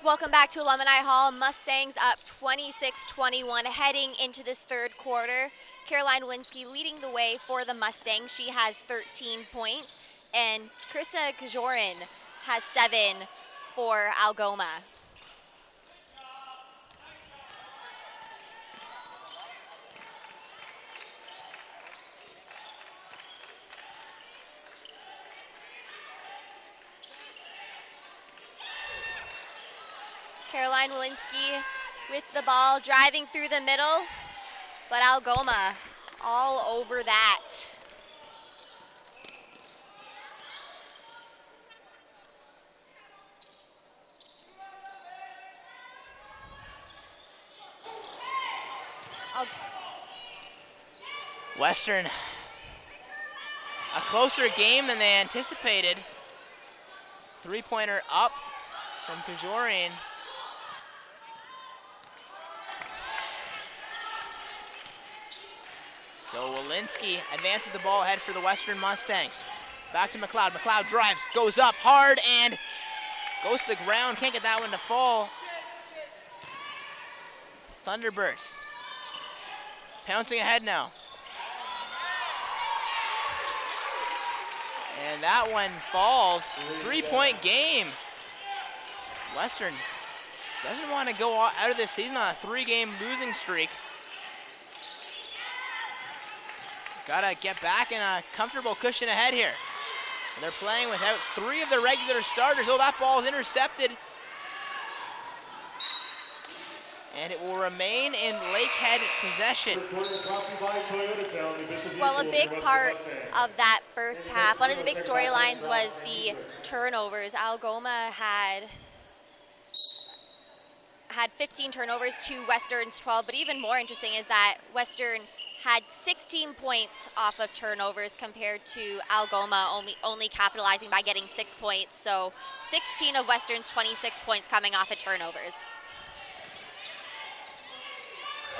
Welcome back to Alumni Hall. Mustangs up 26-21 heading into this third quarter. Caroline Winsky leading the way for the Mustangs. She has 13 points. And Krista Kajorin has 7 for Algoma. Caroline Walensky with the ball, driving through the middle, but Algoma all over that. Western, a closer game than they anticipated. Three-pointer up from Kajorian. So Walensky advances the ball ahead for the Western Mustangs. Back to McLeod. McLeod drives, goes up hard, and goes to the ground. Can't get that one to fall. Thunderbirds pouncing ahead now. And that one falls. 3-point game. Western doesn't want to go out of this season on a 3-game losing streak. Gotta get back in a comfortable cushion ahead here. They're playing without 3 of the regular starters. Oh, that ball is intercepted. And it will remain in Lakehead possession. Well, a big part of that first half, one of the big storylines was the turnovers. Algoma had 15 turnovers to Western's 12, but even more interesting is that Western had 16 points off of turnovers compared to Algoma only capitalizing by getting 6 points. So 16 of Western's 26 points coming off of turnovers.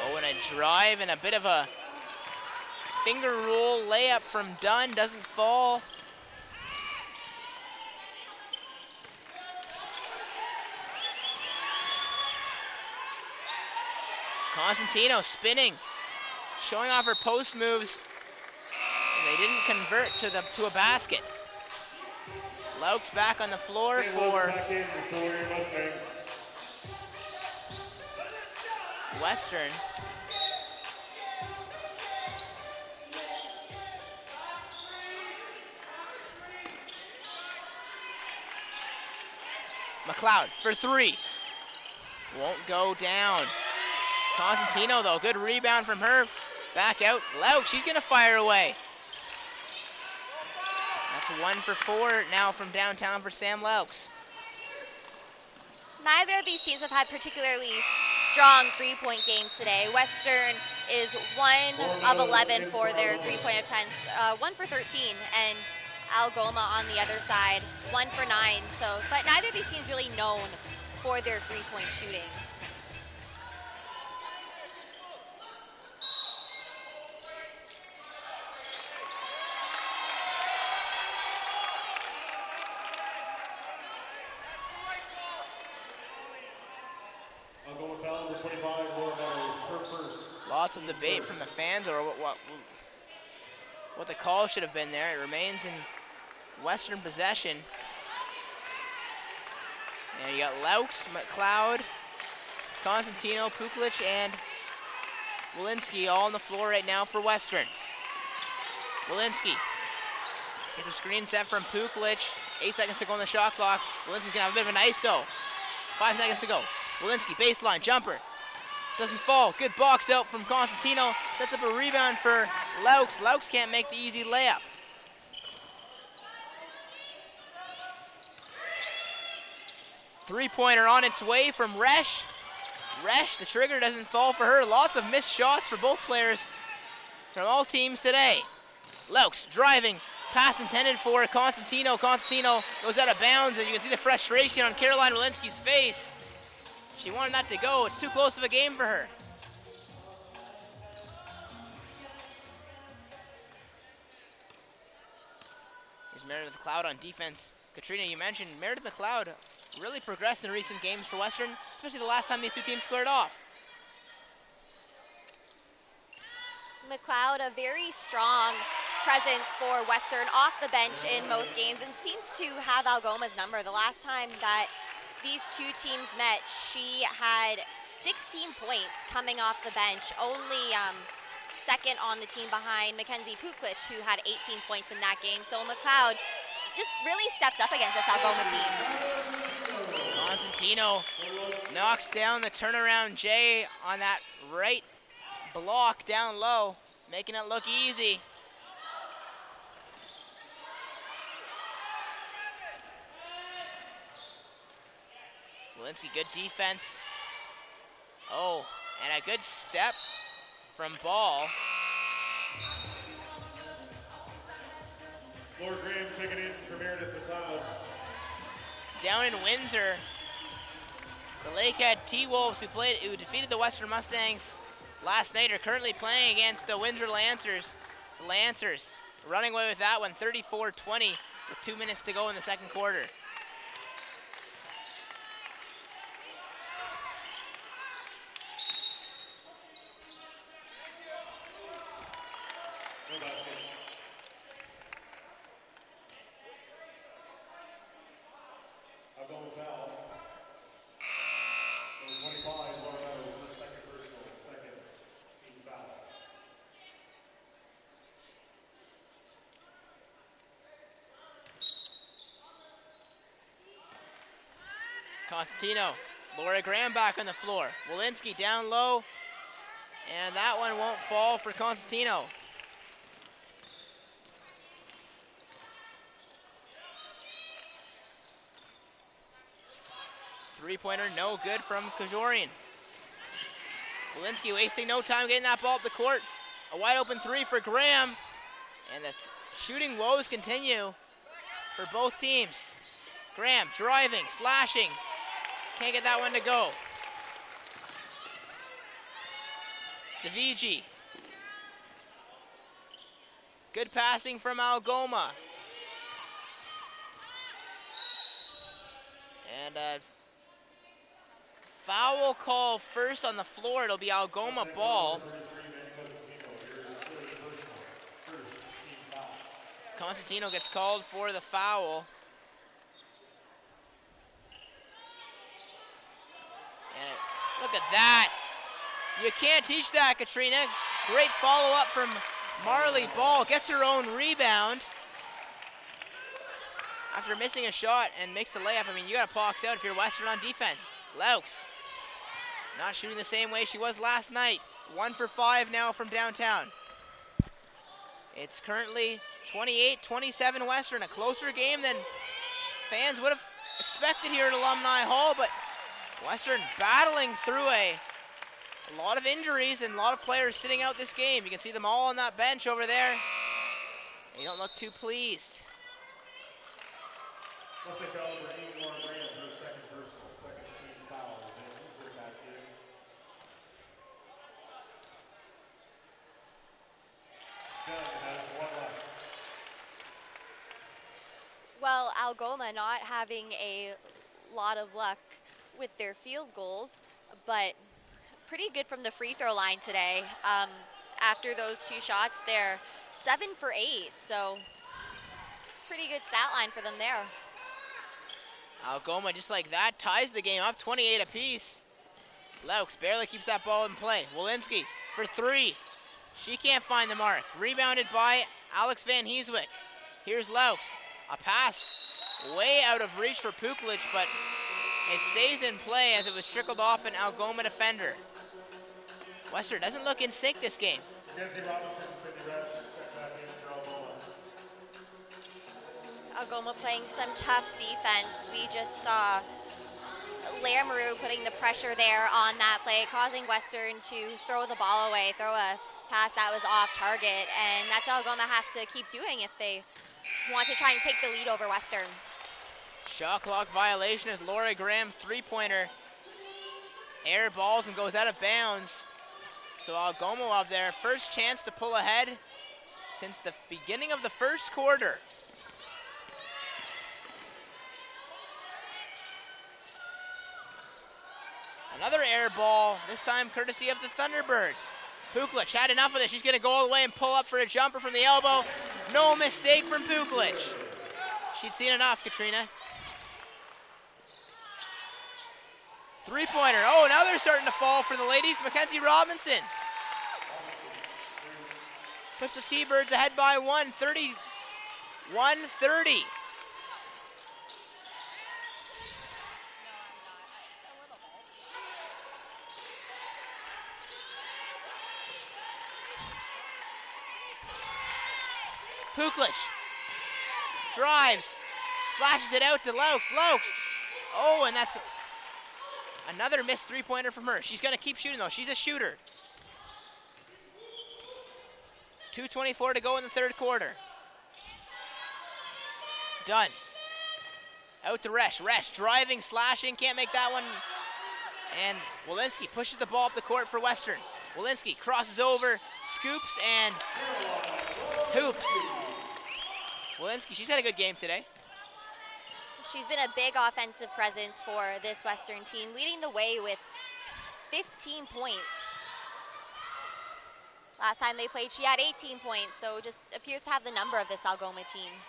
Oh, and a drive and a bit of a finger roll layup from Dunn, doesn't fall. Constantino spinning, showing off her post moves. They didn't convert to a basket. Lauk's back on the floor for Western. McLeod for three. Won't go down. Constantino, though, good rebound from her. Back out. Laux, she's going to fire away. That's 1 for 4 now from downtown for Sam Laux. Neither of these teams have had particularly strong three-point games today. Western is 1 of 11 for their three-point attempts, 1 for 13, and Algoma on the other side, 1 for 9. So, but neither of these teams really known for their three-point shooting. Algoma foul number 25, Laura Meadows, her first. Lots of debate from the fans over what the call should have been there. It remains in Western possession. And you got Laux, McLeod, Constantino, Puklich, and Walensky all on the floor right now for Western. Walensky gets a screen set from Puklich. 8 seconds to go on the shot clock. Walensky's gonna have a bit of an ISO. 5 seconds to go. Walensky, baseline, jumper. Doesn't fall. Good box out from Constantino. Sets up a rebound for Laux. Laux can't make the easy layup. Three-pointer on its way from Resch. Resch, the trigger doesn't fall for her. Lots of missed shots for both players from all teams today. Laux driving. Pass intended for Constantino. Constantino goes out of bounds, and you can see the frustration on Caroline Walensky's face. She wanted that to go. It's too close of a game for her. Here's Meredith McLeod on defense. Katrina, you mentioned Meredith McLeod really progressed in recent games for Western, especially the last time these two teams squared off. McLeod, a very strong presence for Western off the bench in most games and seems to have Algoma's number. The last time that these two teams met, she had 16 points coming off the bench, only second on the team behind Mackenzie Puklich, who had 18 points in that game. So McLeod just really steps up against this Algoma team. Constantino knocks down the turnaround J on that right block down low, making it look easy. Walensky, good defense. Oh, and a good step from Ball. Laura Graham taking in for Meredith McLeod. Down in Windsor, the Lakehead T-Wolves, who defeated the Western Mustangs last night, are currently playing against the Windsor Lancers. The Lancers running away with that one, 34-20, with 2 minutes to go in the second quarter. No basket. Algoma foul. Number 25, Laura Meadows, her second personal, second team foul. Constantino, Laura Graham back on the floor. Walensky down low, and that one won't fall for Constantino. Three-pointer, no good from Kajorian. Walensky wasting no time getting that ball up the court. A wide open three for Graham. And the shooting woes continue for both teams. Graham driving, slashing. Can't get that one to go. DeVigi. Good passing from Algoma. And foul call first on the floor. It'll be Algoma ball. Constantino gets called for the foul. And look at that. You can't teach that, Katrina. Great follow-up from Marley Ball. Gets her own rebound after missing a shot and makes the layup. I mean, you got to box out if you're Western on defense. Laux not shooting the same way she was last night. 1 for 5 now from downtown. It's currently 28-27 Western, a closer game than fans would have expected here at Alumni Hall, but Western battling through a lot of injuries and a lot of players sitting out this game. You can see them all on that bench over there. They don't look too pleased. Plus they foul number 8, Lauren Graham, her second personal, second team foul. Van Heesler back in. Doug has 1 left. Well, Algoma not having a lot of luck with their field goals, but pretty good from the free throw line today. After those 2 shots, they're 7 for 8, so pretty good stat line for them there. Algoma, just like that, ties the game up 28 apiece. Laux barely keeps that ball in play. Walensky for 3. She can't find the mark. Rebounded by Alex Van Heeswick. Here's Laux. A pass way out of reach for Puklich, but it stays in play as it was trickled off an Algoma defender. Western doesn't look in sync this game. Mackenzie Robinson, Sydney Resch, check back in for Algoma. Algoma playing some tough defense. We just saw Lamoureux putting the pressure there on that play, causing Western to throw the ball away, throw a pass that was off target, and that's all Algoma has to keep doing if they want to try and take the lead over Western. Shot clock violation as Laura Graham's 3-pointer air balls and goes out of bounds. So Algoma will have their first chance to pull ahead since the beginning of the first quarter. Another air ball, this time courtesy of the Thunderbirds. Puklich had enough of this. She's going to go all the way and pull up for a jumper from the elbow. No mistake from Puklich. She'd seen enough, Katrina. 3-pointer. Oh, now they're starting to fall for the ladies. Mackenzie Robinson puts the T-Birds ahead by 1, 30-1-30. Puklich drives, slashes it out to Laux. Laux. Oh, and that's another missed 3-pointer from her. She's going to keep shooting, though. She's a shooter. 2:24 to go in the third quarter. Done. Out to Resch. Resch driving, slashing, can't make that one. And Walensky pushes the ball up the court for Western. Walensky crosses over, scoops, and hoops. Walensky, she's had a good game today. She's been a big offensive presence for this Western team, leading the way with 15 points. Last time they played, she had 18 points, so just appears to have the number of this Algoma team.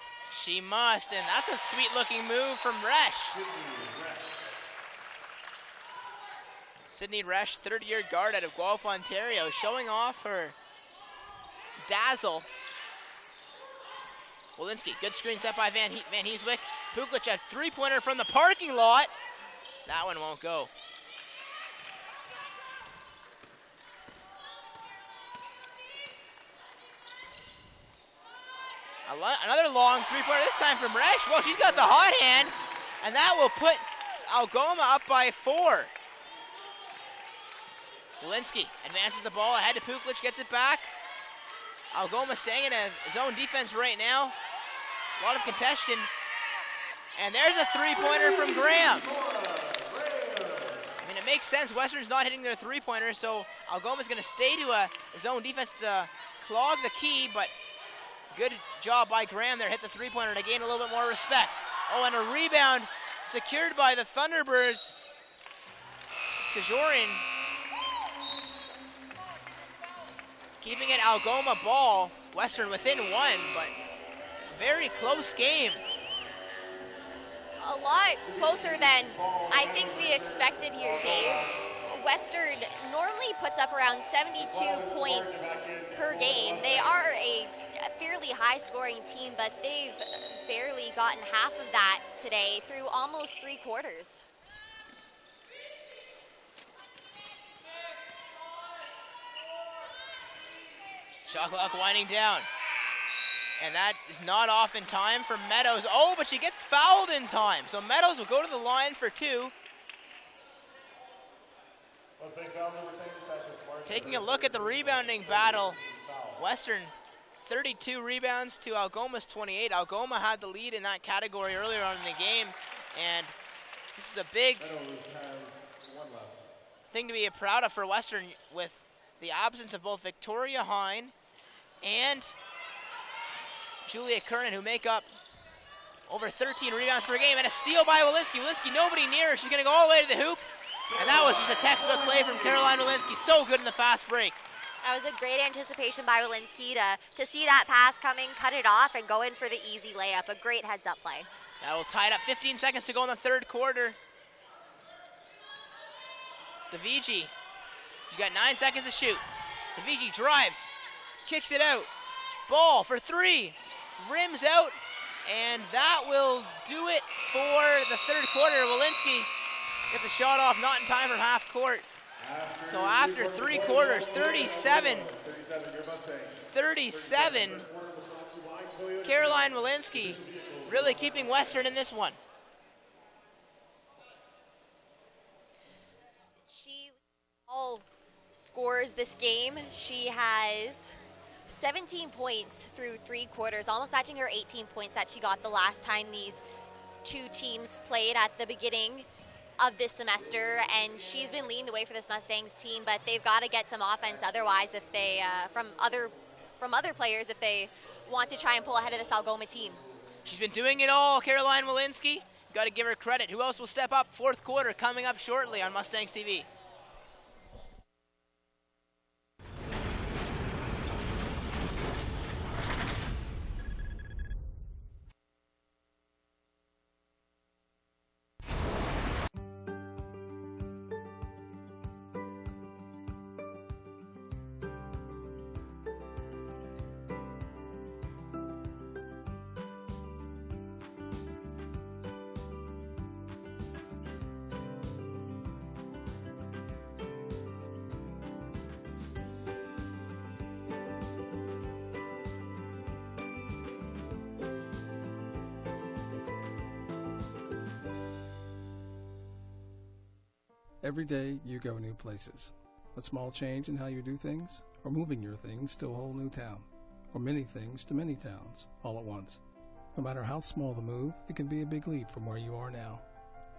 She must, and that's a sweet-looking move from Resch. Sydney Resch, 30-year guard out of Guelph, Ontario, showing off her dazzle. Walensky, good screen set by Van Heeswick. Puklich, a 3-pointer from the parking lot. That one won't go. Another long 3-pointer, this time from Resch. Well, she's got the hot hand, and that will put Algoma up by 4. Walensky advances the ball ahead to Puklich, gets it back. Algoma staying in a zone defense right now. A lot of contention. And there's a 3-pointer from Graham. I mean, it makes sense. Western's not hitting their 3-pointer, so Algoma's going to stay to a zone defense to clog the key, but good job by Graham there. Hit the 3-pointer to gain a little bit more respect. Oh, and a rebound secured by the Thunderbirds. Kajorin keeping it Algoma ball. Western within 1, but very close game. A lot closer than I think we expected here, Dave. Western normally puts up around 72 points per game. They are a fairly high-scoring team, but they've barely gotten half of that today through almost 3 quarters. Shot clock winding down. And that is not off in time for Meadows. Oh, but she gets fouled in time. So Meadows will go to the line for 2. Taking a look at the rebounding battle. Western 32 rebounds to Algoma's 28. Algoma had the lead in that category earlier on in the game. And this is a big thing to be proud of for Western with the absence of both Victoria Hine and Julia Kernan, who make up over 13 rebounds per game. And a steal by Walensky. Walensky, nobody near her. She's going to go all the way to the hoop. And that was just a textbook play from Caroline Walensky. So good in the fast break. That was a great anticipation by Walensky to see that pass coming, cut it off, and go in for the easy layup. A great heads-up play. That will tie it up. 15 seconds to go in the third quarter. Davigi. She's got 9 seconds to shoot. Davigi drives, kicks it out. Ball for 3. Rims out, and that will do it for the third quarter. Walensky get the shot off, not in time for half court. So after 3 quarters, 37. Caroline Walensky really keeping Western in this one. She all scores this game. She has 17 points through 3 quarters, almost matching her 18 points that she got the last time these 2 teams played at the beginning of this semester, and she's been leading the way for this Mustangs team, but they've got to get some offense otherwise if they from other players if they want to try and pull ahead of this Algoma team. She's been doing it all, Caroline Walensky. Got to give her credit. Who else will step up? Fourth quarter coming up shortly on Mustangs TV. Every day you go new places. A small change in how you do things, or moving your things to a whole new town, or many things to many towns, all at once. No matter how small the move, it can be a big leap from where you are now.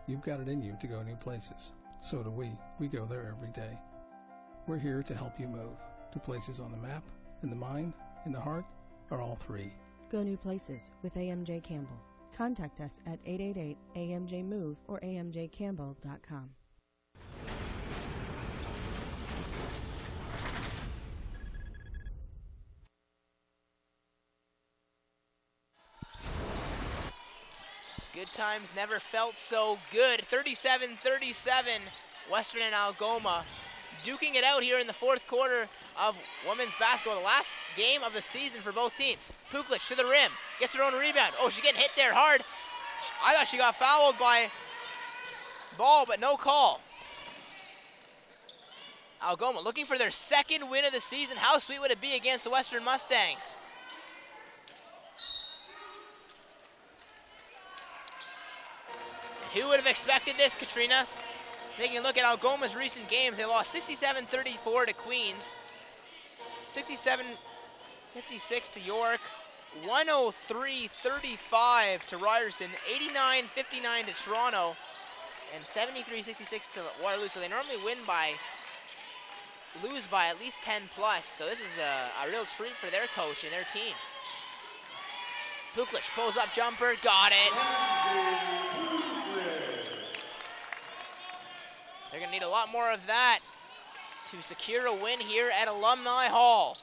You've got it in you to go new places. So do we. We go there every day. We're here to help you move to places on the map, in the mind, in the heart, or all 3. Go new places with AMJ Campbell. Contact us at 888-AMJ-MOVE or amjcampbell.com. Good times never felt so good. 37-37, Western and Algoma duking it out here in the fourth quarter of women's basketball. The last game of the season for both teams. Puklich to the rim, gets her own rebound. Oh, she's getting hit there hard. I thought she got fouled by Ball, but no call. Algoma looking for their second win of the season. How sweet would it be against the Western Mustangs? Who would have expected this, Katrina? Taking a look at Algoma's recent games, they lost 67-34 to Queens, 67-56 to York, 103-35 to Ryerson, 89-59 to Toronto, and 73-66 to Waterloo. So they normally lose by at least 10 plus. So this is a real treat for their coach and their team. Puklich pulls up jumper, got it. They're going to need a lot more of that to secure a win here at Alumni Hall.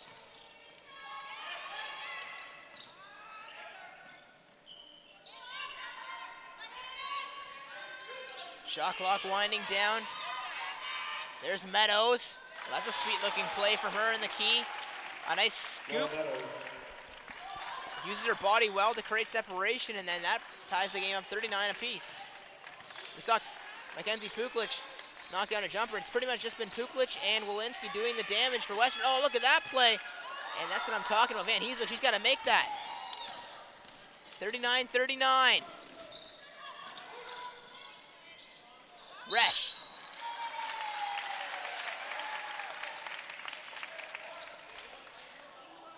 Shot clock winding down. There's Meadows. Well, that's a sweet-looking play from her in the key. A nice scoop. Uses her body well to create separation, and then that ties the game up 39 apiece. We saw Mackenzie Puklich knock down a jumper. It's pretty much just been Puklich and Walensky doing the damage for Western. Oh, look at that play. And that's what I'm talking about. Man, she's got to make that. 39-39. Resch.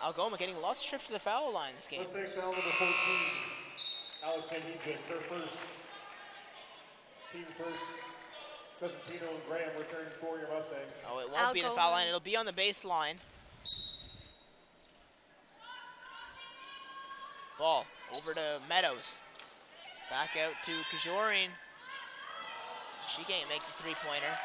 Algoma getting lots of trips to the foul line this game. Let's take foul number 14. Alex Van Heeswick, her first. Team first. Cosentino and Graham returning for your Mustangs. Oh, it won't be the foul line. It'll be on the baseline. Ball over to Meadows. Back out to Kajorian. She can't make the three-pointer.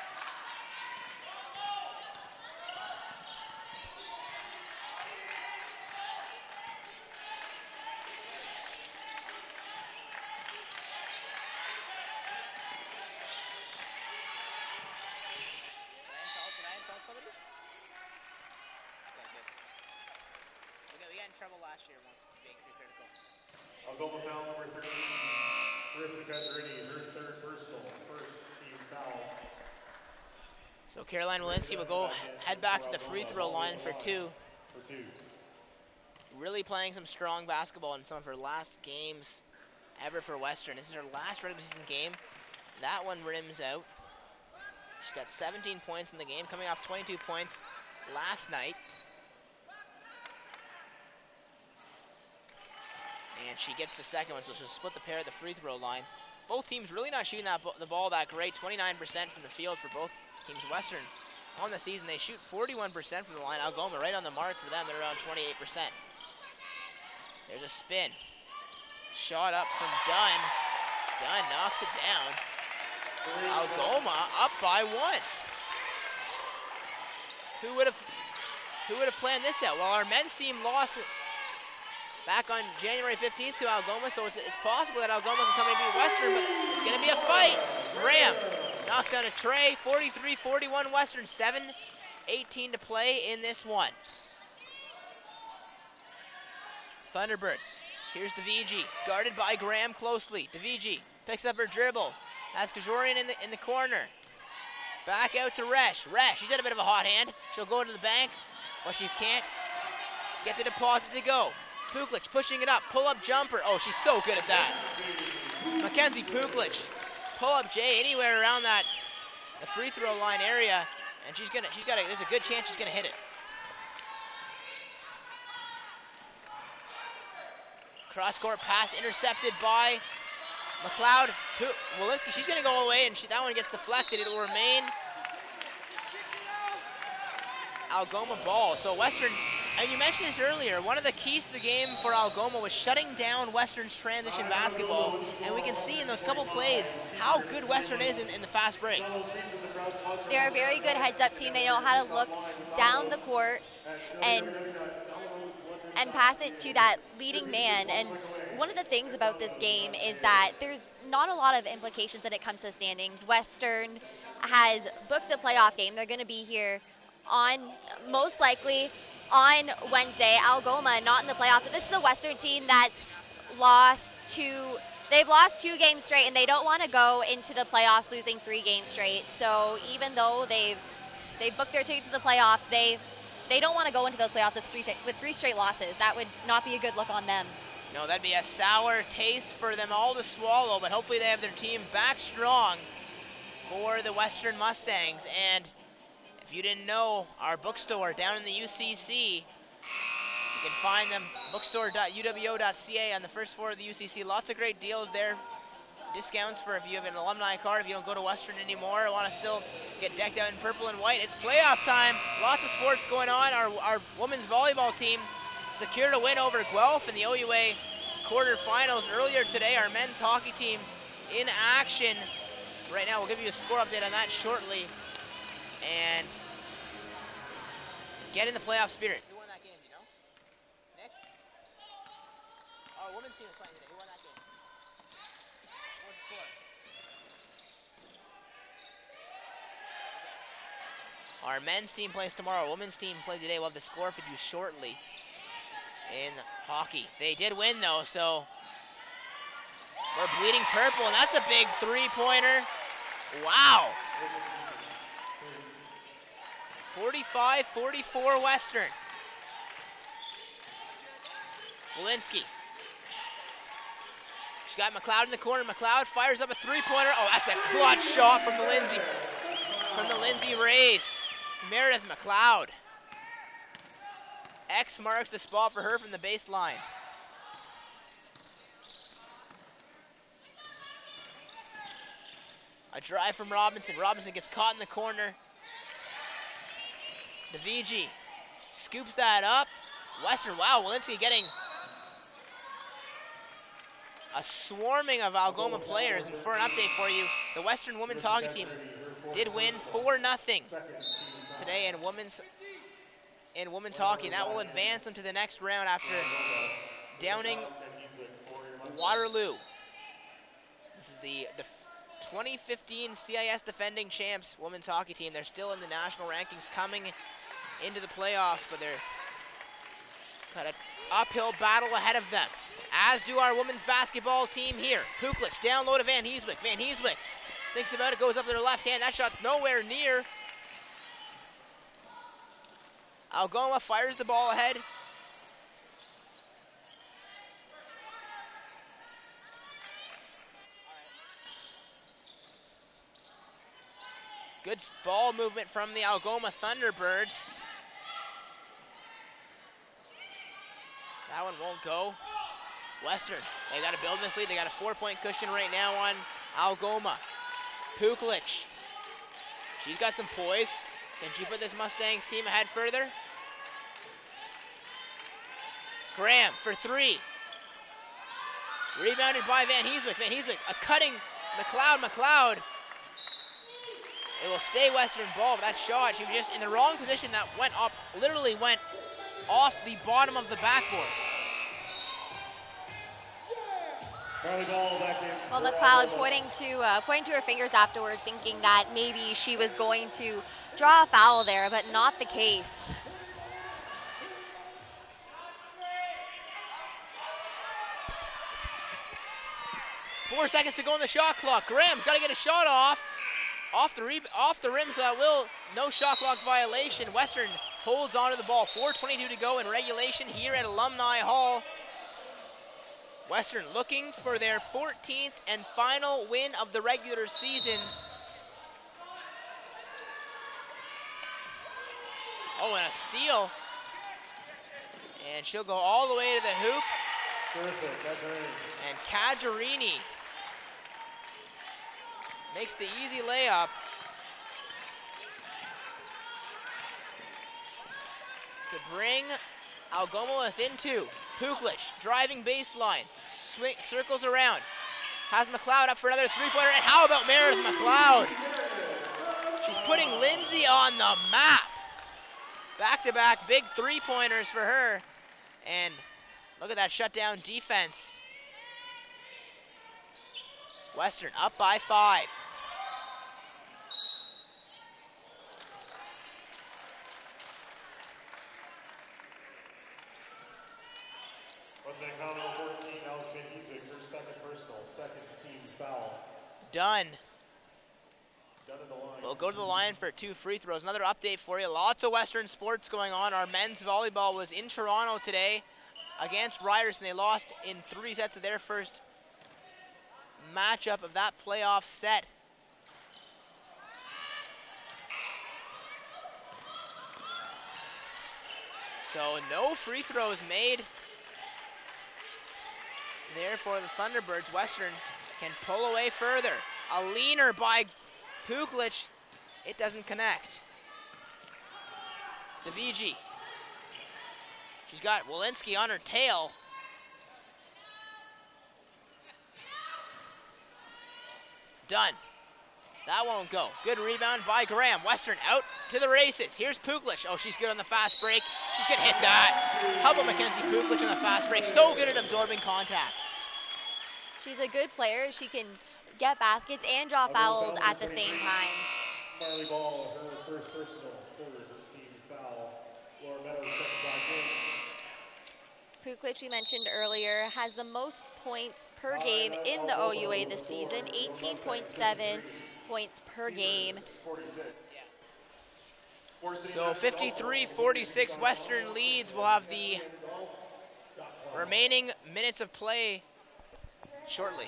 Algoma foul number 13. Carissa Kazzarini, her third personal, first team foul. So Caroline Walensky will head back to the free throw line for two. Really playing some strong basketball in some of her last games ever for Western. This is her last regular season game. That one rims out. She's got 17 points in the game, coming off 22 points last night. And she gets the second one, so she'll split the pair at the free throw line. Both teams really not shooting the ball that great. 29% from the field for both teams. Western on the season, they shoot 41% from the line. Algoma right on the mark for them. They're around 28%. There's a spin. Shot up from Dunn. Dunn knocks it down. Algoma up by one. Who would have planned this out? Well, our men's team lost back on January 15th to Algoma, so it's possible that Algoma can come and beat Western, but it's going to be a fight. Graham knocks down a tray, 43-41 Western, 7:18 to play in this one. Thunderbirds, here's DeVigi, guarded by Graham closely. DeVigi picks up her dribble, has Kajorian in the corner. Back out to Resch. Resch, she's got a bit of a hot hand. She'll go to the bank, but she can't get the deposit to go. Puklich pushing it up, pull-up jumper. Oh, she's so good at that. Mackenzie Puklich, pull-up J anywhere around the free throw line area, and there's a good chance she's gonna hit it. Cross-court pass intercepted by McLeod. Walensky, she's gonna go away, and that one gets deflected. It'll remain Algoma ball. So Western, and you mentioned this earlier, one of the keys to the game for Algoma was shutting down Western's transition basketball, and we can see in those couple plays how good Western is in the fast break. They're a very good heads-up team. They know how to look down the court and pass it to that leading man. And one of the things about this game is that there's not a lot of implications when it comes to standings. Western has booked a playoff game. They're going to be here most likely on Wednesday. Algoma not in the playoffs, but this is a Western team that's they've lost 2 games straight, and they don't want to go into the playoffs losing 3 games straight. So even though they've booked their ticket to the playoffs, they don't want to go into those playoffs with 3 straight losses. That would not be a good look on them. No, that'd be a sour taste for them all to swallow, but hopefully they have their team back strong for the Western Mustangs. And if you didn't know, our bookstore down in the UCC, you can find them, bookstore.uwo.ca on the first floor of the UCC. Lots of great deals there. Discounts for if you have an alumni card, if you don't go to Western anymore, want to still get decked out in purple and white. It's playoff time. Lots of sports going on. Our women's volleyball team secured a win over Guelph in the OUA quarterfinals earlier today. Our men's hockey team in action right now. We'll give you a score update on that shortly. And get in the playoff spirit. Who won that game, do you know? Nick? Our women's team is playing today. Who won that game? What's the score? Our men's team plays tomorrow. Women's team plays today. We'll have the score for you shortly in hockey. They did win, though, so we're bleeding purple, and that's a big three-pointer. Wow. 45-44 Western. Walensky. She's got McLeod in the corner. McLeod fires up a three-pointer. Oh, that's a clutch shot from the Lindsay. From the Lindsay raised. Meredith McLeod. X marks the spot for her from the baseline. A drive from Robinson. Robinson gets caught in the corner. DeVigi scoops that up. Western, wow, Walensky getting a swarming of Algoma players. And for an update for you, the Western women's hockey team did win 4-0 today in women's hockey. And that will advance them to the next round after downing Waterloo. This is the 2015 CIS defending champs women's hockey team. They're still in the national rankings coming into the playoffs, but they're got an uphill battle ahead of them, as do our women's basketball team here. Puklich down low to Van Heeswick. Van Heeswick thinks about it, goes up to their left hand. That shot's nowhere near. Algoma fires the ball ahead. Good ball movement from the Algoma Thunderbirds. That one won't go. Western, they got to build this lead. They got a 4-point cushion right now on Algoma. Puklich. She's got some poise. Can she put this Mustangs team ahead further? Graham for three. Rebounded by Van Heeswick. Van Heeswick, a cutting McLeod. McLeod. It will stay Western ball, but that shot, she was just in the wrong position. That went up, literally went off the bottom of the backboard. Well, McLeod pointing to her fingers afterward, thinking that maybe she was going to draw a foul there, but not the case. Four seconds to go on the shot clock. Graham's got to get a shot off the rim, so that will no shot clock violation. Western holds onto the ball. 4:22 to go in regulation here at Alumni Hall. Western looking for their 14th and final win of the regular season. Oh, and a steal. And she'll go all the way to the hoop. And Cajarini makes the easy layup. To bring Algoma within two. Puklich driving baseline, circles around, has McLeod up for another three-pointer, and how about Meredith McLeod? She's putting Lindsay on the map. Back-to-back big three-pointers for her, and look at that shutdown defense. Western up by 5. Western Algoma 14, Alex Van Heeswick, her second personal, second team foul. Done. Done at the line. We'll go to the line for 2 free throws. Another update for you. Lots of Western sports going on. Our men's volleyball was in Toronto today against Ryerson. They lost in 3 sets of their first matchup of that playoff set. So no free throws made there for the Thunderbirds. Western can pull away further. A leaner by Puklich. It doesn't connect. DeVigi. She's got Walensky on her tail. Done. That won't go. Good rebound by Graham. Western out to the races. Here's Puklich. Oh, she's good on the fast break. She's going to hit that. How about Mackenzie Puklich on the fast break? So good at absorbing contact. She's a good player. She can get baskets and draw fouls at the same time. Volleyball, her first personal, third team foul. Laura Meadows steps back in. Puklich, we mentioned earlier, has the most points per game in the OUA this season, 18.7 points per game. So 53-46, Western leads. We'll have the remaining minutes of play shortly.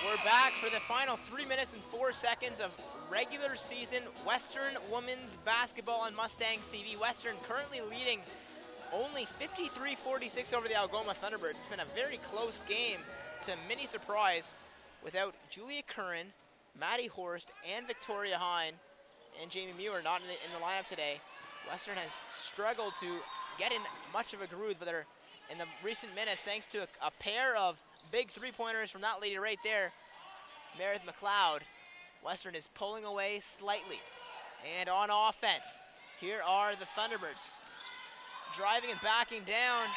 We're back for the final 3 minutes and 4 seconds of regular season Western women's basketball on Mustangs TV. Western currently leading only 53-46 over the Algoma Thunderbirds. It's been a very close game, to many surprise, without Julia Curran, Maddie Horst, and Victoria Hine, and Jamie Muir not in the lineup today. Western has struggled to get in much of a groove, but they're in the recent minutes, thanks to a pair of big three-pointers from that lady right there, Meredith McLeod. Western is pulling away slightly. And on offense, here are the Thunderbirds. Driving and backing down.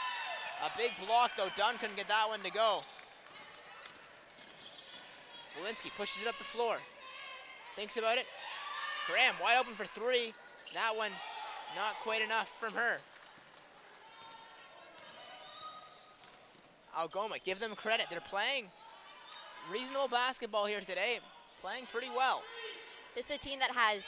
A big block, though. Dunn couldn't get that one to go. Walensky pushes it up the floor. Thinks about it. Graham wide open for three. That one not quite enough from her. Algoma, give them credit. They're playing reasonable basketball here today. Playing pretty well. This is a team that has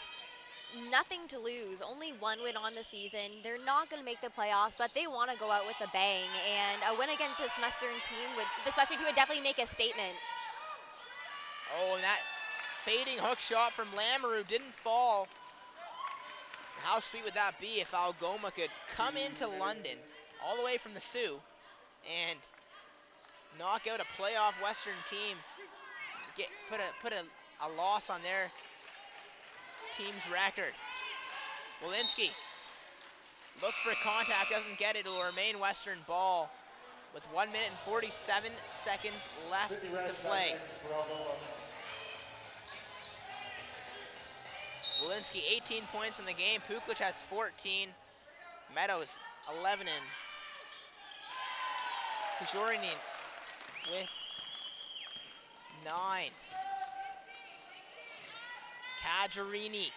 nothing to lose, only one win on the season. They're not going to make the playoffs, but they want to go out with a bang. And a win against this Western team would definitely make a statement. Oh, and that fading hook shot from Lamoureux didn't fall. How sweet would that be if Algoma could come into London all the way from the Sioux and knock out a playoff Western team, put a loss on their team's record. Walensky looks for contact, doesn't get it. It will remain Western ball with 1 minute and 47 seconds left to play. Walensky 18 points in the game. Puklich has 14. Meadows 11 and Kujorinin with 9. Kajarini.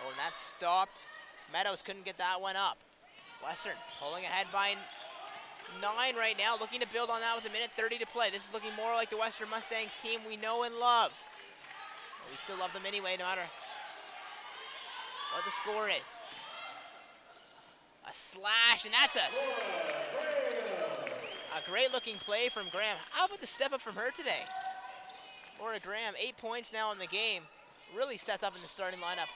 Oh, and that's stopped. Meadows couldn't get that one up. Western pulling ahead by 9 right now, looking to build on that with 1:30 to play. This is looking more like the Western Mustangs team we know and love. But we still love them anyway, no matter what the score is. A slash, and that's a great looking play from Graham. How about the step up from her today? Laura Graham, 8 points now in the game. Really stepped up in the starting lineup.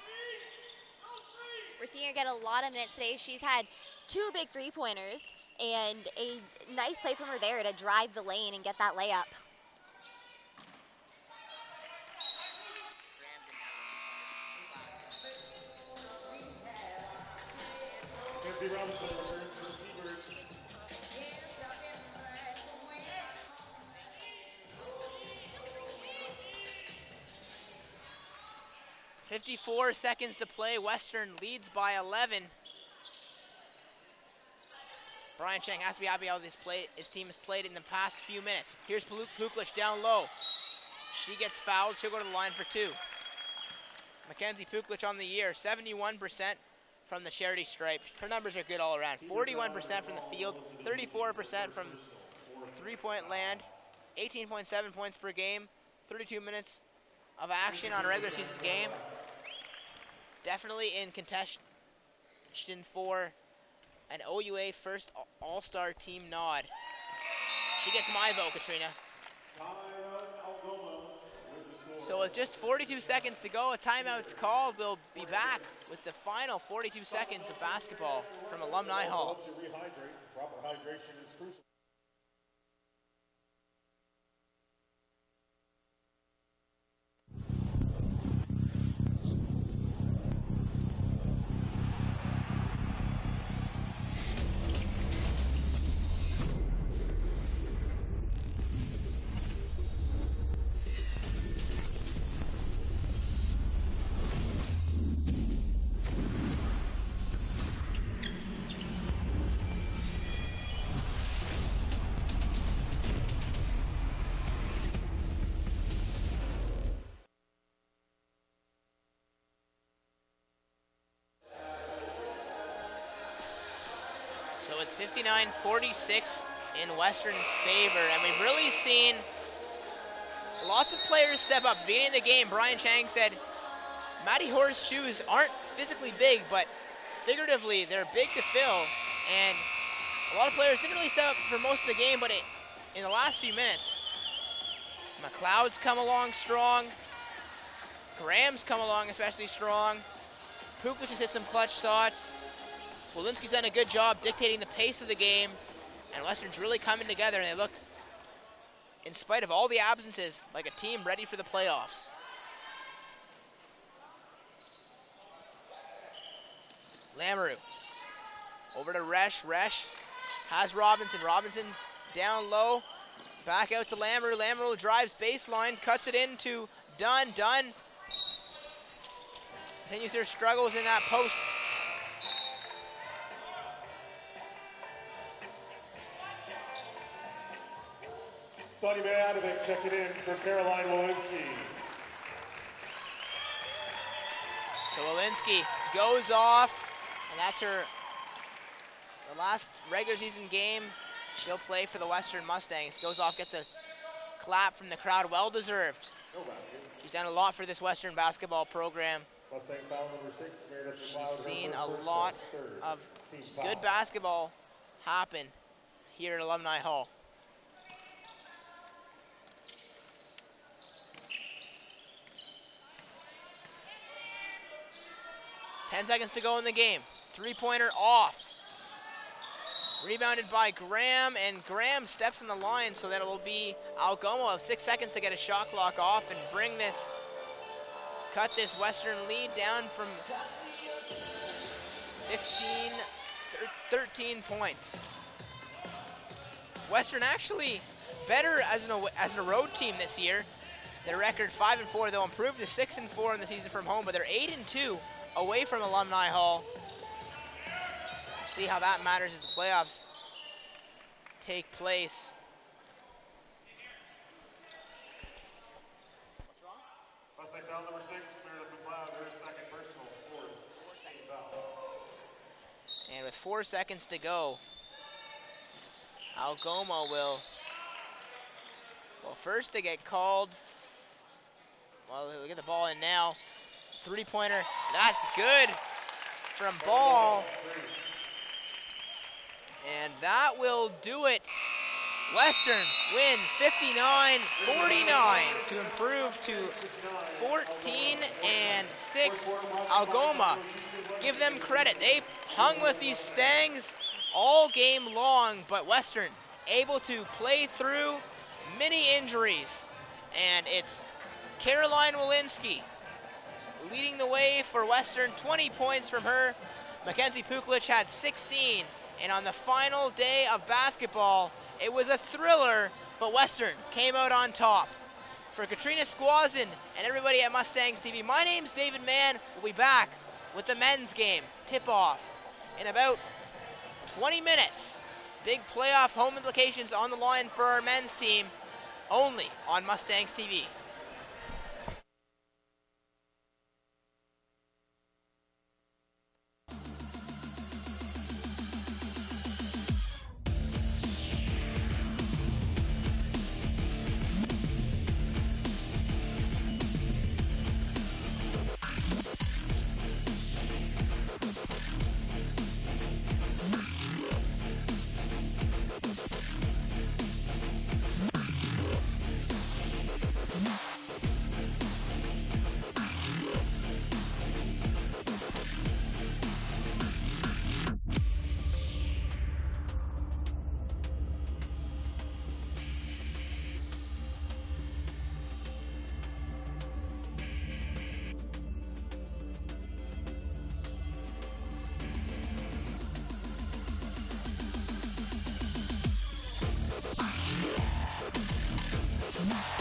We're seeing her get a lot of minutes today. She's had 2 big three-pointers and a nice play from her there to drive the lane and get that layup. Mackenzie Robinson returns for the T-Birds. 54 seconds to play. Western leads by 11. Brian Chang has to be happy how his team has played in the past few minutes. Here's Puklich down low. She gets fouled. She'll go to the line for 2. Mackenzie Puklich on the year, 71% from the charity stripe. Her numbers are good all around. 41% from the field, 34% from three-point land, 18.7 points per game, 32 minutes of action on a regular season game. Definitely in contention for an OUA first All-Star team nod. She gets my vote, Katrina. So with just 42 seconds to go, a timeout's called. We'll be back with the final 42 seconds of basketball from Alumni Hall. Proper hydration is crucial. So it's 59-46 in Western's favor, and we've really seen lots of players step up. Beginning of the game, Brian Chang said, Maddie Hoare's shoes aren't physically big, but figuratively they're big to fill, and a lot of players didn't really step up for most of the game, but in the last few minutes, McLeod's come along strong, Graham's come along especially strong, Puklich has hit some clutch shots, Walensky's done a good job dictating the pace of the game, and Western's really coming together, and they look, in spite of all the absences, like a team ready for the playoffs. Lamoureux over to Resch. Resch has Robinson. Robinson down low. Back out to Lamoureux. Lamoureux drives baseline, cuts it into Dunn. Dunn continues their struggles in that post. Sonny Bajanovic checking in for Caroline Walensky. So Walensky goes off, and that's the last regular season game she'll play for the Western Mustangs. Goes off, gets a clap from the crowd, well deserved. She's done a lot for this Western basketball program. Mustang foul number 6, Meredith McLeod, She's seen a lot of good basketball happen here at Alumni Hall. Ten seconds to go in the game. Three-pointer off. Rebounded by Graham, and Graham steps in the line, so that it will be Algoma of 6 seconds to get a shot clock off and cut this Western lead down from 13 points. Western actually better as a road team this year. Their record 5-4. They'll improve to 6-4 in the season from home, but they're 8-2 away from Alumni Hall. See how that matters as the playoffs take place. Mustang foul number 6, Meredith McLeod, her second personal, fourth team foul. And with 4 seconds to go, Algoma will, well, first they get called, well, we get the ball in now. Three-pointer, that's good from Ball. And that will do it. Western wins 59-49 to improve to 14-6. Algoma, give them credit. They hung with these Stangs all game long, but Western able to play through many injuries. And it's Caroline Walensky leading the way for Western, 20 points from her. Mackenzie Puklich had 16. And on the final day of basketball, it was a thriller, but Western came out on top. For Katrina Squazin and everybody at Mustangs TV, my name's David Mann. We'll be back with the men's game tip-off in about 20 minutes. Big playoff home implications on the line for our men's team, only on Mustangs TV. Mm-hmm.